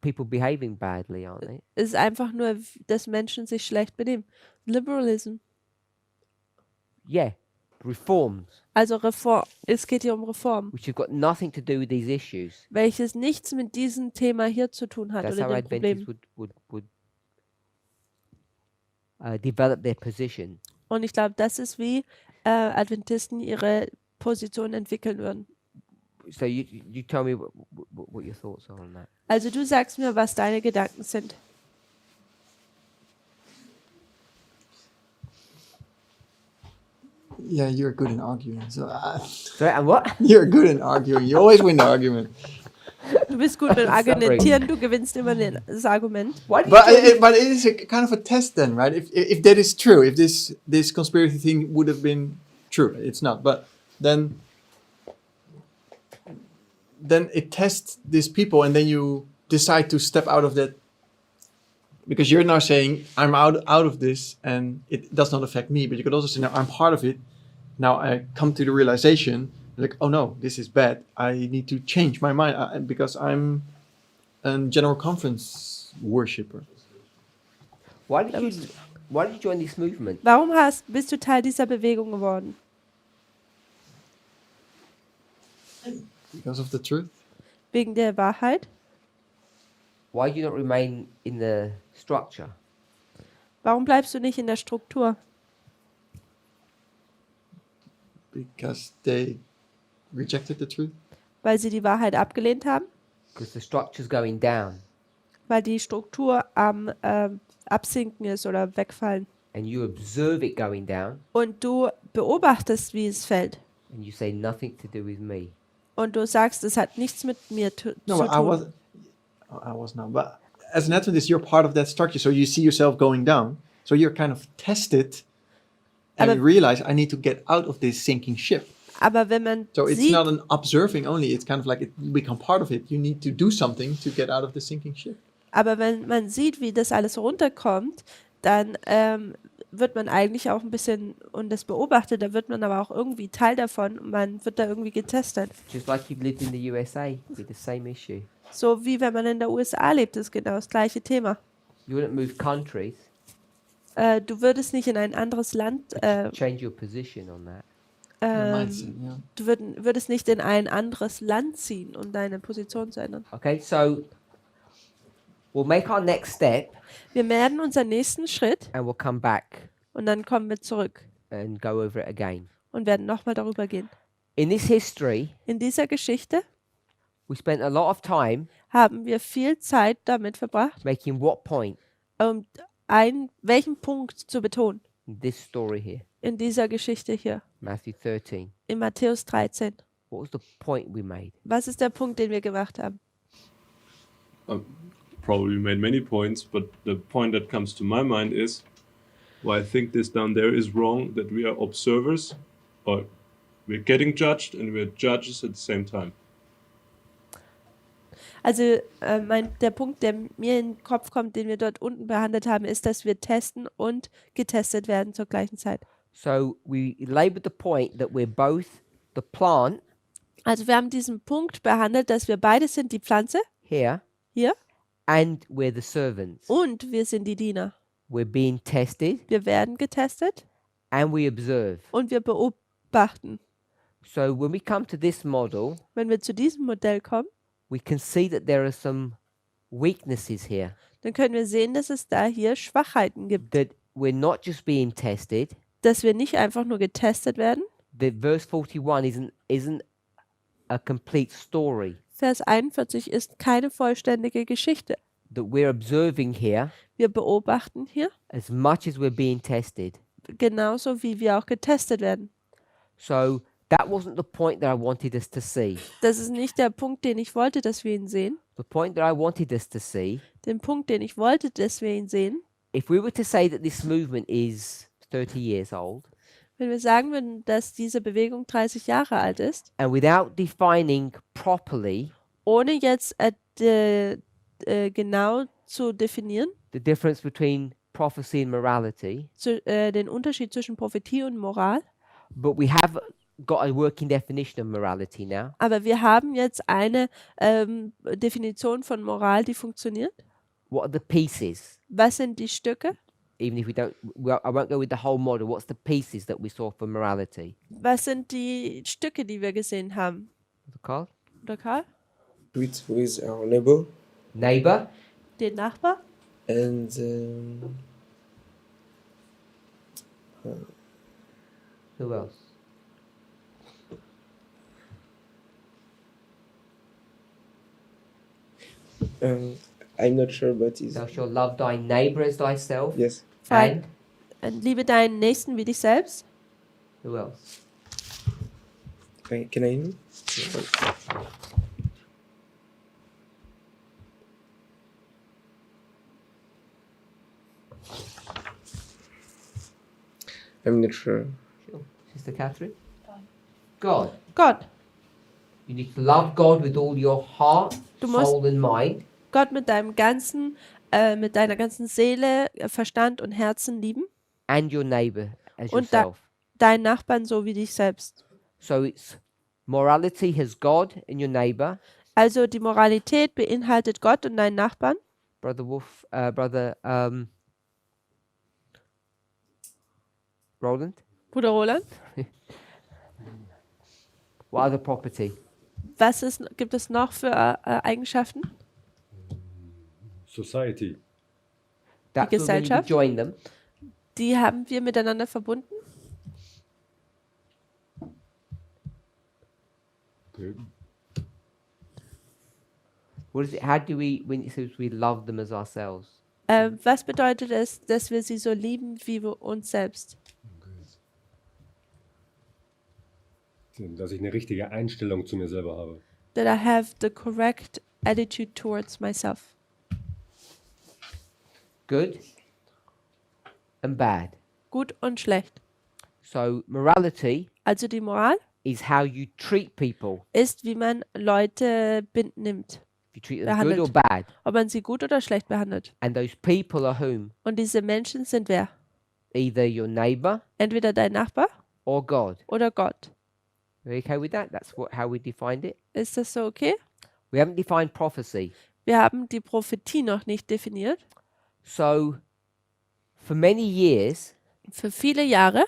people behaving badly, aren't they? Es ist einfach nur, dass Menschen sich schlecht benehmen. Liberalism. Yeah, reforms, Also Reform. Es geht hier um Reform, which have got nothing to do with these issues. welches nichts mit diesem Thema hier zu tun hat That's oder how dem Adventists Problem. would develop their position. Und ich glaube, das ist, wie Adventisten ihre Position entwickeln würden. So you tell me what your thoughts are on that. Also du sagst mir, was deine Gedanken sind. Yeah, you're good in arguing. So So and what? you're good in arguing. You always win the argument. Du bist gut mit Argumentieren, du gewinnst immer das Argument. Why do you But join these- but it is a kind of a test then, right? If that is true, if this conspiracy thing would have been true, it's not. But then it tests these people, and then you decide to step out of that because you're now saying I'm out of this, and it does not affect me. But you could also say, no, I'm part of it. Now I come to the realization, like, oh no, this is bad. I need to change my mind because I'm a general conference worshipper. why did you join this movement? Warum bist du Teil dieser Bewegung geworden? Because of the truth. Wegen der Wahrheit? Why do you not remain in the structure? Warum bleibst du nicht in der Struktur? Because they rejected the truth. Weil sie die Wahrheit abgelehnt haben? Because the structure's going down, Weil die Struktur am Absinken ist oder wegfallen. and you observe it going down, Und du beobachtest, wie es fällt. and you say nothing to do with me. Und du sagst, es hat nichts mit mir zu No, tun. I was not. But as an Adventist, you're part of that structure, so you see yourself going down. So you're kind of tested, and Aber- realize I need to get out of this sinking ship. Aber wenn man So it's sieht, not an observing only. It's kind of like you become part of it. You need to do something to get out of the sinking ship. aber wenn man sieht, wie das alles runterkommt, dann wird man eigentlich auch ein bisschen, und das beobachtet, da wird man aber auch irgendwie Teil davon und man wird da irgendwie getestet. Just like you've lived in the USA with the same issue. So wie wenn man in der USA lebt, ist genau das gleiche Thema. You wouldn't move countries, Du würdest nicht in ein anderes Land, change your position on that. Mindset, yeah. du würdest nicht in ein anderes Land ziehen, um deine Position zu ändern. Okay, so we'll make our next step, Wir werden unseren nächsten Schritt and we'll come back und dann kommen wir zurück and go over it again. und werden nochmal darüber gehen. In this history, In dieser Geschichte we spent a lot of time haben wir viel Zeit damit verbracht, making what point um welchen Punkt zu betonen in this story here, in dieser Geschichte hier, Matthew 13. in Matthäus 13. What was the point we made? Was ist der Punkt, den wir gemacht haben? Probably made many points, but the point that comes to my mind is why I think this down there is wrong, that we are observers, or we're getting judged and we're judges at the same time. Also der Punkt, der mir in den Kopf kommt, den wir dort unten behandelt haben, ist, dass wir testen und getestet werden zur gleichen Zeit. So we labored the point that we're both the plant Also wir haben diesen Punkt behandelt, dass wir beide sind die Pflanze here hier and we're the servants. und wir sind die Diener. We're being tested Wir werden getestet and we observe. und wir beobachten. So when we come to this model, Wenn wir zu diesem Modell kommen, we can see that there are some weaknesses here, dann können wir sehen, dass es da hier Schwachheiten gibt. that we're not just being tested. Dass wir nicht einfach nur getestet werden. The verse 41 isn't a complete story. Vers 41 ist keine vollständige Geschichte. That we're observing here Wir beobachten hier, as much as we're being tested. genauso wie wir auch getestet werden. So that wasn't the point that I wanted us to see. Das ist nicht der Punkt, den ich wollte, dass wir ihn sehen. The point that I wanted us to see, Den Punkt, den ich wollte, dass wir ihn sehen. if we were to say that this movement is 30 years old, Wenn wir sagen würden, dass diese Bewegung 30 Jahre alt ist, and without defining properly ohne jetzt genau zu definieren, the difference between prophecy and morality, den Unterschied zwischen Prophetie und Moral. but we have got a working definition of morality now. Aber wir haben jetzt eine Definition von Moral, die funktioniert. What are the pieces? Was sind die Stücke? Even if we don't, I won't go with the whole model. What's the pieces that we saw for morality? Was sind die Stücke, die wir gesehen haben? Carl? Oder Karl? Treat with our neighbor Neighbor, Den Nachbar? and who else? I'm not sure, but it's Thou shalt love thy neighbor as thyself. yes. And Liebe deinen Nächsten wie dich selbst. who else? Can I know? I'm not sure. Sure. Sister Catherine? God. Gott. You need to love God with all your heart, Du musst- soul and mind. Gott mit deinem ganzen, mit deiner ganzen Seele, Verstand und Herzen lieben. And your neighbor as Und yourself. Deinen Nachbarn so wie dich selbst. So it's morality has God and your neighbor. Also die Moralität beinhaltet Gott und deinen Nachbarn. Brother Wolf, Roland. Bruder Roland. What other property? Gibt es noch für Eigenschaften? Society. That's when you Gesellschaft. join them. Die haben wir miteinander verbunden. Okay. What is it? How do we, when it says we love them as ourselves? Was bedeutet es, dass wir sie so lieben wie wir uns selbst? Dass ich eine richtige Einstellung zu mir selber habe. That I have the correct attitude towards myself. Good and bad. Gut und schlecht. So morality Also die Moral is how you treat people. ist, wie man Leute nimmt. If you treat them good or Behandelt. bad. Ob man sie gut oder schlecht behandelt. And those people are whom? Und diese Menschen sind wer? Either your neighbor Entweder dein Nachbar or God. oder Gott. Are you okay with that? That's how we defined it. Ist das so okay? We haven't defined prophecy. Wir haben die Prophetie noch nicht definiert. So for many years, Für viele Jahre,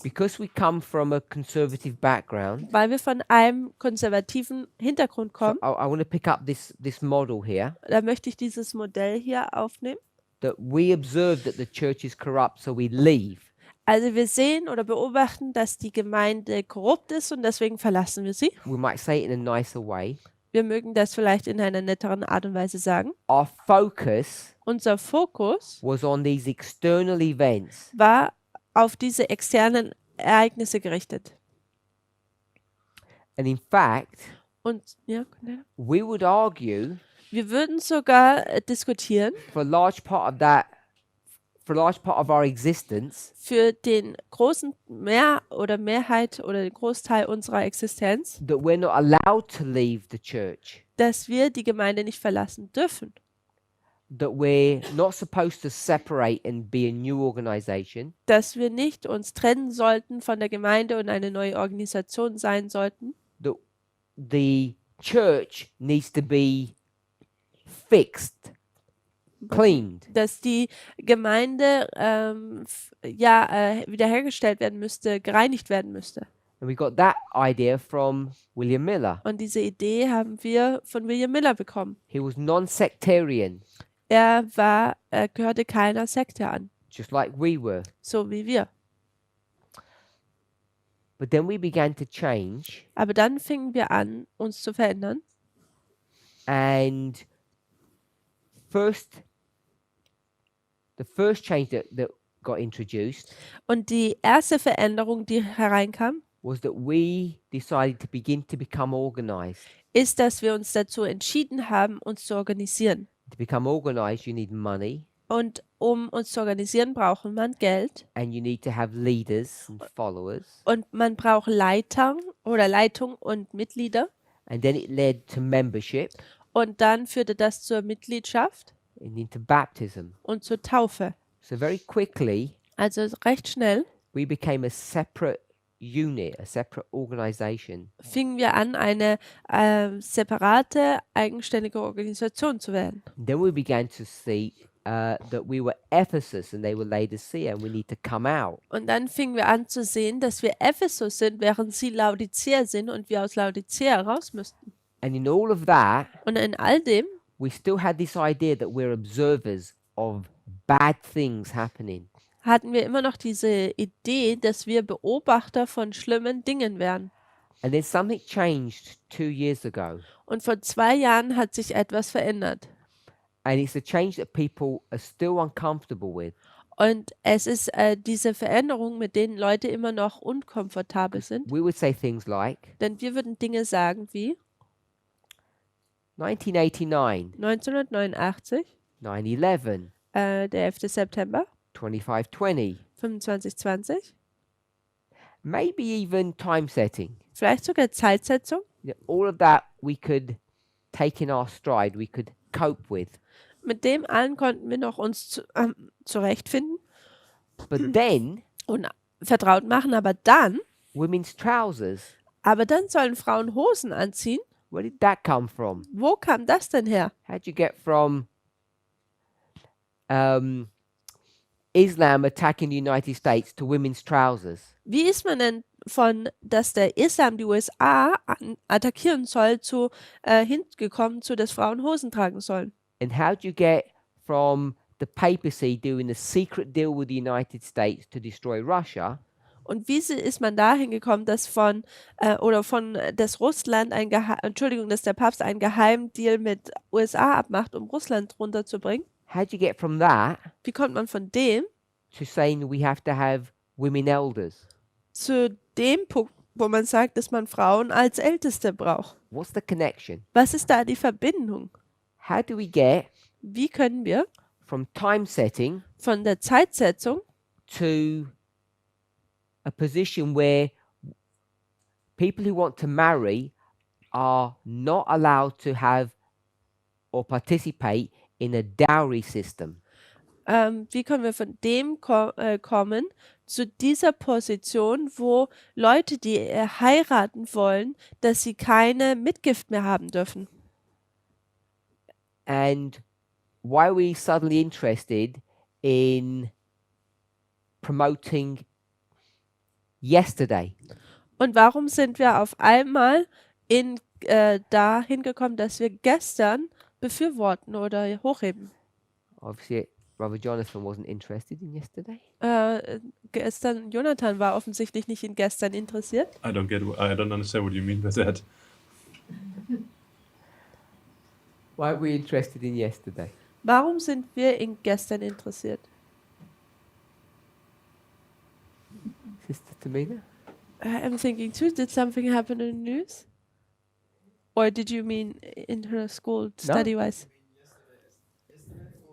because we come from a conservative background, weil wir von einem konservativen Hintergrund so kommen, I want to pick up this model here, da möchte ich dieses Modell hier aufnehmen. that we observe that the church is corrupt, so we leave. Also wir sehen oder beobachten, dass die Gemeinde korrupt ist und deswegen verlassen wir sie. We might say it in a nicer way. Wir mögen das vielleicht in einer netteren Art und Weise sagen. Our focus Unser Fokus was on these external events, war auf diese externen Ereignisse gerichtet. and in fact, Und ja, we would argue wir würden sogar diskutieren, for a large part of our existence, für den großen Mehrheit oder den Großteil unserer Existenz, that we're not allowed to leave the church, dass wir die Gemeinde nicht verlassen dürfen. that we're not supposed to separate and be a new organization, Dass wir nicht uns trennen sollten von der Gemeinde und eine neue Organisation sein sollten. that the church needs to be fixed, cleaned, Dass die Gemeinde wiederhergestellt werden müsste, gereinigt werden müsste. and we got that idea from William Miller. Und diese Idee haben wir von William Miller bekommen. He was non-sectarian, Er gehörte keiner Sekte an, just like we were. so wie wir. But then we began to change, Aber dann fingen wir an, uns zu verändern. and the first change that got introduced Und die erste Veränderung, die hereinkam, was that we decided to begin to become organized. ist, dass wir uns dazu entschieden haben, uns zu organisieren. To become organized, you need money, Und um uns zu organisieren, braucht man Geld and you need to have leaders and followers. und man braucht Leitung und Mitglieder. And then it led to membership Und dann führte das zur Mitgliedschaft and into baptism. und zur Taufe. So very quickly, Also recht schnell we became a separate unit, a separate organization. fingen wir an, eine separate, eigenständige Organisation zu werden. Then we began to see that we were Ephesus and they were Laodicea, and we need to come out. Und dann fingen wir an zu sehen, dass wir Ephesus sind, während sie Laodicea sind und wir aus Laodicea raus müssten. And in all of that, Und in all dem we still had this idea that we're observers of bad things happening. hatten wir immer noch diese Idee, dass wir Beobachter von schlimmen Dingen wären. And then something changed 2 years ago. Und vor 2 Jahren hat sich etwas verändert. And it's a change that people are still uncomfortable with. Und es ist diese Veränderung, mit denen Leute immer noch unkomfortabel sind. We would say things like Denn wir würden Dinge sagen wie 1989, 1989, 9/11, der 11. September, 2520, 2520, maybe even time setting. vielleicht sogar Zeitsetzung. All of that we could take in our stride, we could cope with. Mit dem allen konnten wir noch uns zurechtfinden But then, und vertraut machen. Aber dann women's trousers, sollen Frauen Hosen anziehen. where did that come from? Wo kam das denn her? How'd you get from Islam attacking the United States to women's trousers? Wie ist man denn von, dass der Islam die USA attackieren soll, zu hingekommen, zu dass Frauen Hosen tragen sollen? And how'd you get from the papacy doing a secret deal with the United States to destroy Russia Und wie ist man dahin gekommen, dass dass Russland dass der Papst einen Geheimdeal mit USA abmacht, um Russland runterzubringen? how'd you get from that Wie kommt man von dem to saying we have to have women elders? zu dem Punkt, wo man sagt, dass man Frauen als Älteste braucht? What's the connection? Was ist da die Verbindung? How do we get Wie können wir from time setting von der Zeitsetzung to a position where people who want to marry are not allowed to have or participate in a dowry system? wie können wir von dem kommen zu dieser Position, wo Leute, die heiraten wollen, dass sie keine Mitgift mehr haben dürfen? And why are we suddenly interested in promoting yesterday? Und warum sind wir auf einmal dahin gekommen, dass wir gestern befürworten oder hochheben? Obviously, Brother Jonathan wasn't interested in yesterday. Gestern, Jonathan war offensichtlich nicht in gestern interessiert. I don't understand what you mean by that. Why are we interested in yesterday? Warum sind wir in gestern interessiert? Sister Tamina? I'm thinking too, did something happen in the news? Or did you mean in her school, study-wise?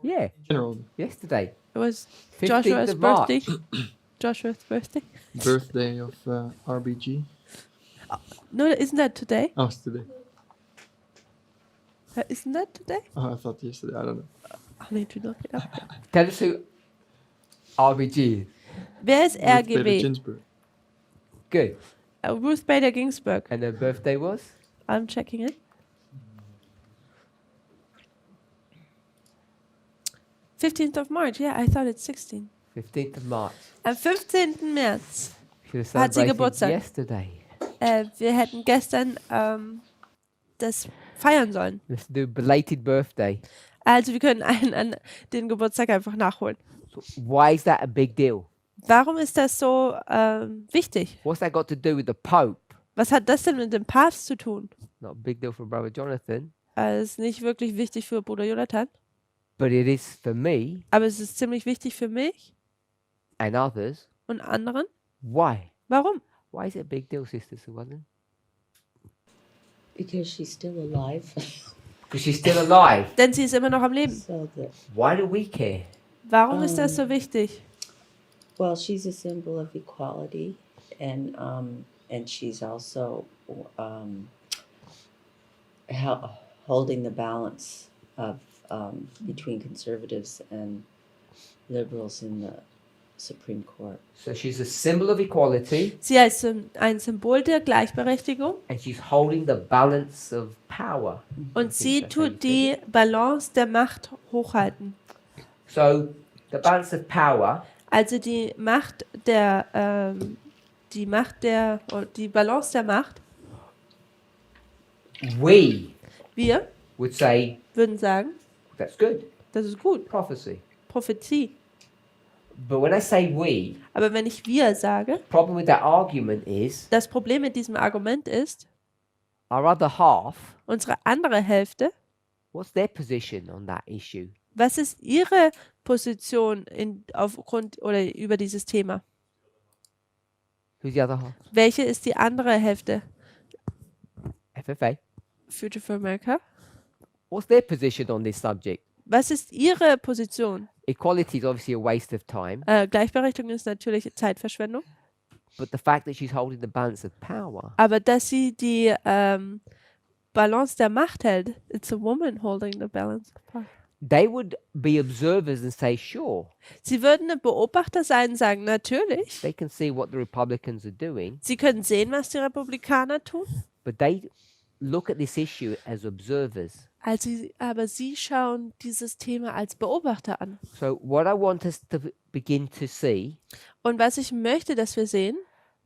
Yeah, General yesterday. It was 15th Joshua's of March. birthday. Joshua's birthday? birthday of RBG. No, isn't that today? Oh, it's today. Isn't that today? Oh, I thought yesterday. I don't know. I need to look it up. Tell us who RBG is. Wer ist Ruth Bader RGB? Ginsburg. Good. Ruth Bader Ginsburg. And her birthday was? I'm checking it. 15th of March. Yeah, I thought it's 16. 15th of March. Am 15. März. Should have Hat sie celebrated Geburtstag. yesterday. Wir hätten gestern das feiern sollen. Let's do belated birthday. Also wir können an den Geburtstag einfach nachholen. So why is that a big deal? Warum ist das so wichtig? What's that got to do with the Pope? Was hat das denn mit dem Papst zu tun? Not a big deal for Brother Jonathan, Ist nicht wirklich wichtig für Bruder Jonathan, but it is for me aber es ist ziemlich wichtig für mich and others. und anderen. Why? Warum? Why is it a big deal, Sister Suwallen? Because she's still alive. Because she's still alive. Denn sie ist immer noch am Leben. So that, Why do we care? Warum ist das so wichtig? well, she's a symbol of equality, and she's also holding the balance of between conservatives and liberals in the Supreme Court. So she's a symbol of equality, Sie ist ein Symbol der Gleichberechtigung and she's holding the balance of power. und sie tut die Balance der Macht hochhalten. So the balance of power Also die Balance der Macht. we Wir would say würden sagen, that's good, das ist gut, prophecy. Prophezie. But when I say we, Aber wenn ich wir sage, problem with that argument is das Problem mit diesem Argument ist, our other half, unsere andere Hälfte, what's their position on that issue? was ist ihre Position aufgrund oder über dieses Thema? Who's the other half? Welche ist die andere Hälfte? FFA. Future for America. What's their position on this subject? Was ist ihre Position? Equality is obviously a waste of time, Gleichberechtigung ist natürlich Zeitverschwendung, but the fact that she's holding the balance of power, aber dass sie die Balance der Macht hält, it's a woman holding the balance of power. they would be observers and say, sure, Sie würden ein Beobachter sein und sagen, natürlich, they can see what the Republicans are doing, sie können sehen, was die Republikaner tun, but they look at this issue as observers. aber sie schauen dieses Thema als Beobachter an. So what I want us to begin to see, Und was ich möchte, dass wir sehen,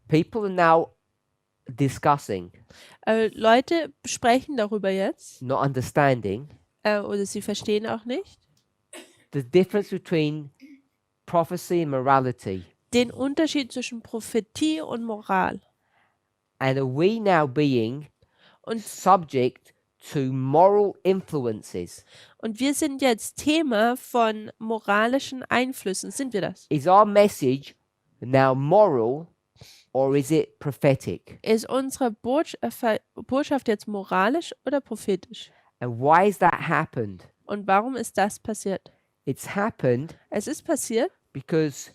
people are now discussing, Leute sprechen darüber jetzt, not understanding, oder sie verstehen auch nicht, the difference between prophecy and morality. den Unterschied zwischen Prophetie und Moral. And are we now being Und, subject to moral influences? und wir sind jetzt Thema von moralischen Einflüssen. Sind wir das? Is our message now moral or is it prophetic? Ist unsere Botschaft jetzt moralisch oder prophetisch? And why has that happened? Und warum ist das passiert? It's happened Es ist passiert, because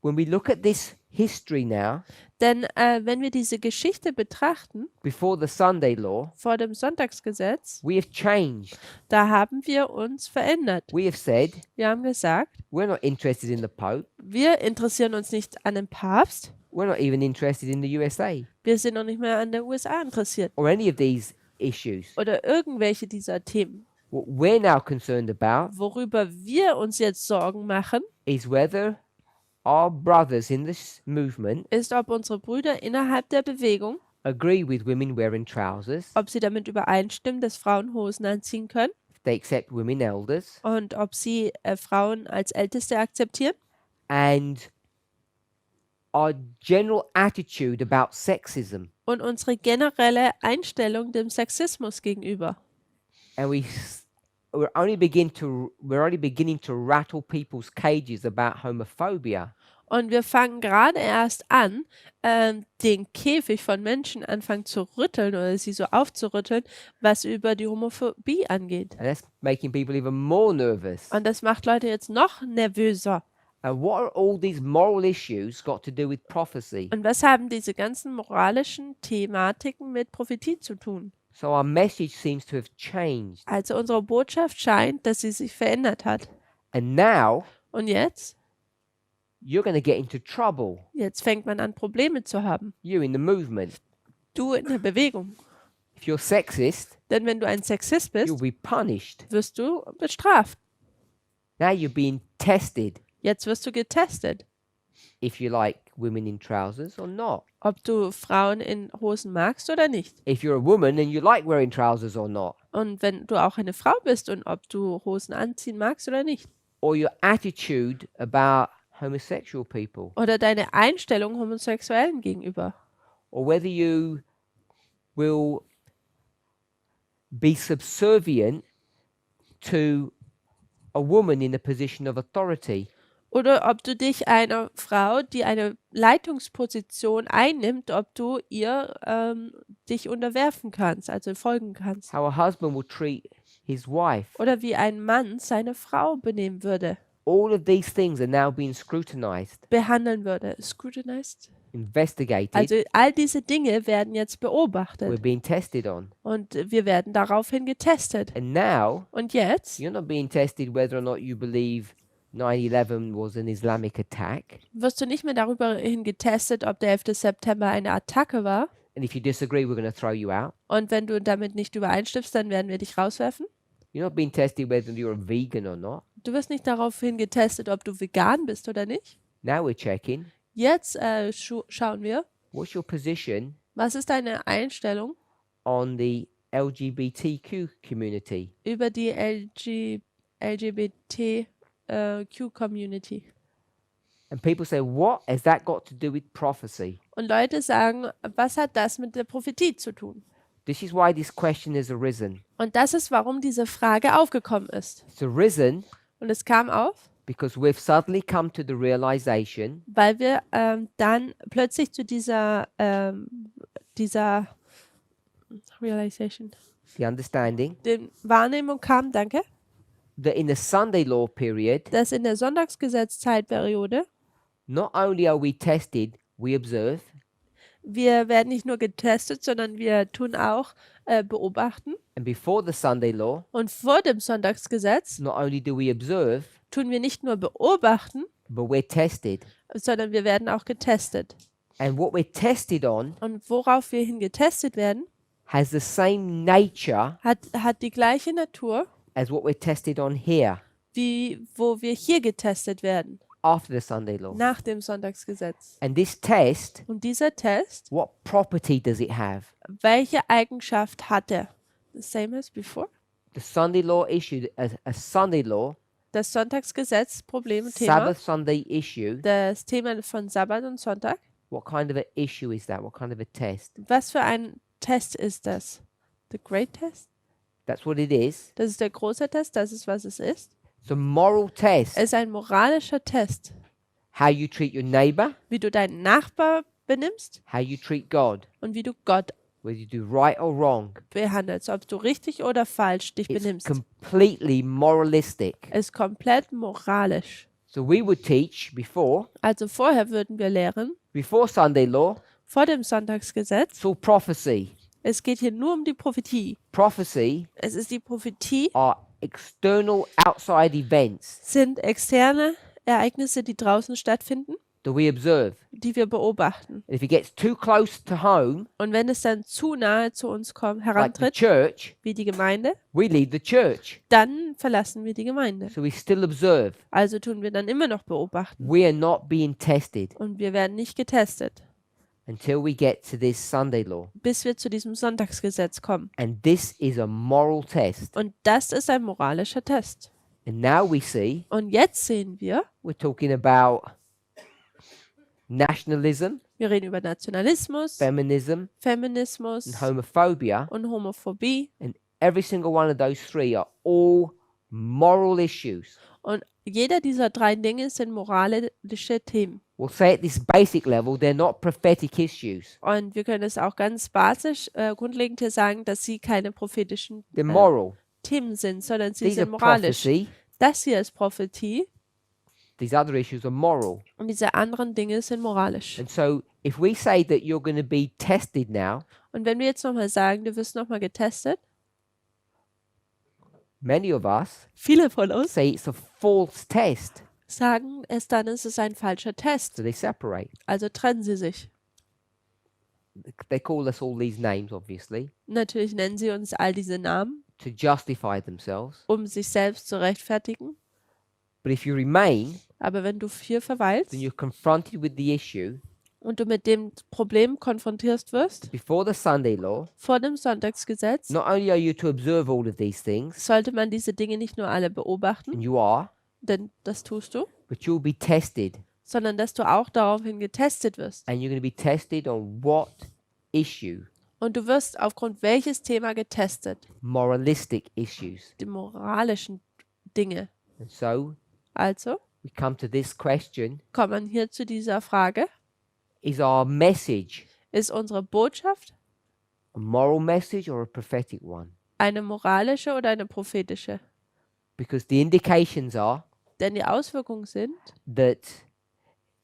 when we look at this history now, denn wenn wir diese Geschichte betrachten, before the Sunday law, vor dem Sonntagsgesetz, we have changed. da haben wir uns verändert. We have said Wir haben gesagt, we're not interested in the Pope. wir interessieren uns nicht an den Papst, We're not even interested in the USA wir sind noch nicht mehr an der USA interessiert or any of these issues. oder irgendwelche dieser Themen. What we're now concerned about Worüber wir uns jetzt Sorgen machen, is whether our brothers in this movement ist, ob unsere Brüder innerhalb der Bewegung, agree with women wearing trousers, ob sie damit übereinstimmen, dass Frauen Hosen anziehen können if they accept women elders, und ob sie Frauen als Älteste akzeptieren and our general attitude about sexism. und unsere generelle Einstellung dem Sexismus gegenüber. And we're only beginning to rattle people's cages about homophobia. Und wir fangen gerade erst an, den Käfig von Menschen anfangen zu rütteln oder sie so aufzurütteln, was über die Homophobie angeht. And that's making people even more nervous. Und das macht Leute jetzt noch nervöser. And what are all these moral issues got to do with prophecy? Und was haben diese ganzen moralischen Thematiken mit Prophetie zu tun? So our message seems to have changed. Also unsere Botschaft scheint, dass sie sich verändert hat. And now Und jetzt? you're going to get into trouble. Jetzt fängt man an, Probleme zu haben. You in the movement. Du in der Bewegung. If you're sexist, Denn wenn du ein Sexist bist, you'll be punished. wirst du bestraft. Now you're being tested Jetzt wirst du getestet, if you like women in trousers or not. ob du Frauen in Hosen magst oder nicht. If you're a woman and you like wearing trousers or not. Und wenn du auch eine Frau bist und ob du Hosen anziehen magst oder nicht. Or your attitude about homosexual people. Oder deine Einstellung Homosexuellen gegenüber. Or whether you will be subservient to a woman in a position of authority. Oder ob du dich einer Frau, die eine Leitungsposition einnimmt, ob du ihr dich unterwerfen kannst, also folgen kannst. How a husband will treat his wife. Oder wie ein Mann seine Frau benehmen würde, All of these things are now being scrutinized, behandeln würde. Scrutinized? investigated. Also all diese Dinge werden jetzt We're beobachtet being tested on. und wir werden daraufhin getestet. And now Und jetzt you're not being tested whether or not you believe 9/11 was an Islamic attack. wirst du nicht mehr darüber hin getestet, ob der 11. September eine Attacke war. And if you disagree, we're going to throw you out. Und wenn du damit nicht übereinstimmst, dann werden wir dich rauswerfen. You're not being tested whether you're a vegan or not. Du wirst nicht darauf hin getestet, ob du vegan bist oder nicht. Now we're checking. Jetzt schauen wir, What's your position was ist deine Einstellung on the LGBTQ community? über die LGBTQ-Community. And people say, what has that got to do with prophecy? Und Leute sagen, was hat das mit der Prophetie zu tun? This is why this question has arisen. Und das ist, warum diese Frage aufgekommen ist. It's arisen Und es kam auf, because we've suddenly come to the realization weil wir dann plötzlich zu dieser Realization, the understanding den Wahrnehmung kam, danke, that in the Sunday law period, dass in der Sonntagsgesetzzeitperiode not only are we tested, we observe, wir werden nicht nur getestet, sondern wir tun auch beobachten. and before the Sunday law, Und vor dem Sonntagsgesetz not only do we observe, tun wir nicht nur beobachten, but we're tested. sondern wir werden auch getestet. And what we're tested on Und worauf wir hin getestet werden, has the same nature hat die gleiche Natur, as what we're tested on here wie wo wir hier getestet werden, after the Sunday law. nach dem Sonntagsgesetz. And this test, Und dieser Test, what property does it have? welche Eigenschaft hat er? The same as before? The Sunday law issue, a Sunday law, Das Sonntagsgesetz, Problem, Thema, Sabbath Sunday issue, das Thema von Sabbat und Sonntag. what kind of an issue is that? What kind of a test? Was für ein Test ist das? The Great Test? That's what it is. Das ist der große Test, das ist, was es ist. It's a moral test. Es ist ein moralischer Test, How you treat your neighbor, wie du deinen Nachbar benimmst how you treat God, und wie du Gott whether you do right or wrong. behandelst, ob du richtig oder falsch dich It's benimmst. completely moralistic. Es ist komplett moralisch. So we would teach Also vorher würden wir lehren, before Sunday law, vor dem Sonntagsgesetz, it's all prophecy. es geht hier nur um die Prophetie. Prophecy Es ist die Prophetie, are external outside events sind externe Ereignisse, die draußen stattfinden, that we observe. die wir beobachten. If it gets too close to home, Und wenn es dann zu nahe zu uns kommt, like the herantritt, church, wie die Gemeinde, we leave the church. dann verlassen wir die Gemeinde. So we still observe. Also tun wir dann immer noch beobachten. We are not being tested Und wir werden nicht getestet, until we get to this Sunday law. bis wir zu diesem Sonntagsgesetz kommen. And this is a moral test. Und das ist ein moralischer Test. And now we see Und jetzt sehen wir, we're talking about nationalism, wir reden über Nationalismus, feminism, Feminismus and homophobia. und Homophobie. And every single one of those three are all moral issues. Und jeder dieser drei Dinge sind moralische Themen. We'll say at this basic level, they're not prophetic issues. Und wir können es auch ganz basisch, grundlegend hier sagen, dass sie keine prophetischen They're moral. Themen sind, sondern sie These are sind moralisch. prophecy. Das hier ist Prophetie These other issues are moral. und diese anderen Dinge sind moralisch. And so if we say that you're going to be tested now, Und wenn wir jetzt nochmal sagen, du wirst nochmal getestet, many of us viele von uns say it's a false test. sagen es dann, ist es ein falscher Test. So they separate. Also trennen sie sich. They call us all these names, obviously, Natürlich nennen sie uns all diese Namen, to justify themselves. um sich selbst zu rechtfertigen. But if you remain, Aber wenn du hier verweilst then you're confronted with the issue und du mit dem Problem konfrontiert wirst, before the Sunday law. vor dem Sonntagsgesetz, Not only are you to observe all of these things, sollte man diese Dinge nicht nur alle beobachten, and you are, denn das tust du, but you'll be tested. sondern dass du auch daraufhin getestet wirst. And you're going to be tested on what issue? Und du wirst aufgrund welches Thema getestet? Moralistic issues. Die moralischen Dinge. And so Also we come to this question: kommt man hier zu dieser Frage, is our message ist unsere Botschaft a moral message or a prophetic one? eine moralische oder eine prophetische? Because the indications are Denn die Auswirkungen sind, that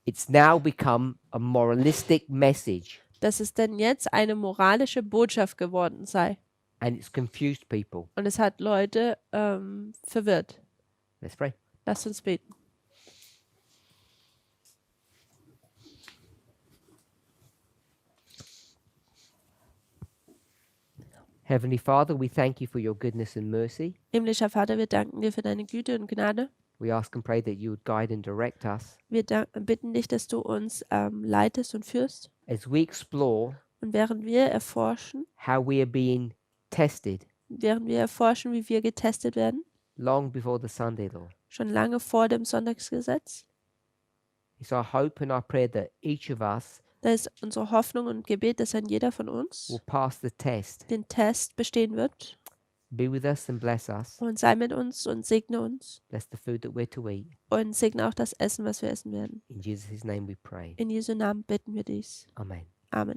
it's now become a moralistic message dass es denn jetzt eine moralische Botschaft geworden sei. and it's confused people. Und es hat Leute verwirrt. Let's pray. Lasst uns beten. Heavenly Father, we thank you for your goodness and mercy. Himmlischer Vater, wir danken dir für deine Güte und Gnade. We ask and pray that you would guide and direct us Wir bitten dich, dass du uns leitest und führst. as we explore Und während wir erforschen, how we are being tested wie wir getestet werden, long before the Sunday law. schon lange vor dem Sonntagsgesetz, It's our hope and our prayer that each of us da ist unsere Hoffnung und Gebet, dass ein jeder von uns will pass the test. den Test bestehen wird. Be with us and bless us. Und sei mit uns und segne uns Bless the food that we're to eat. und segne auch das Essen, was wir essen werden. In Jesus' name we pray. In Jesu Namen bitten wir dies. Amen. Amen.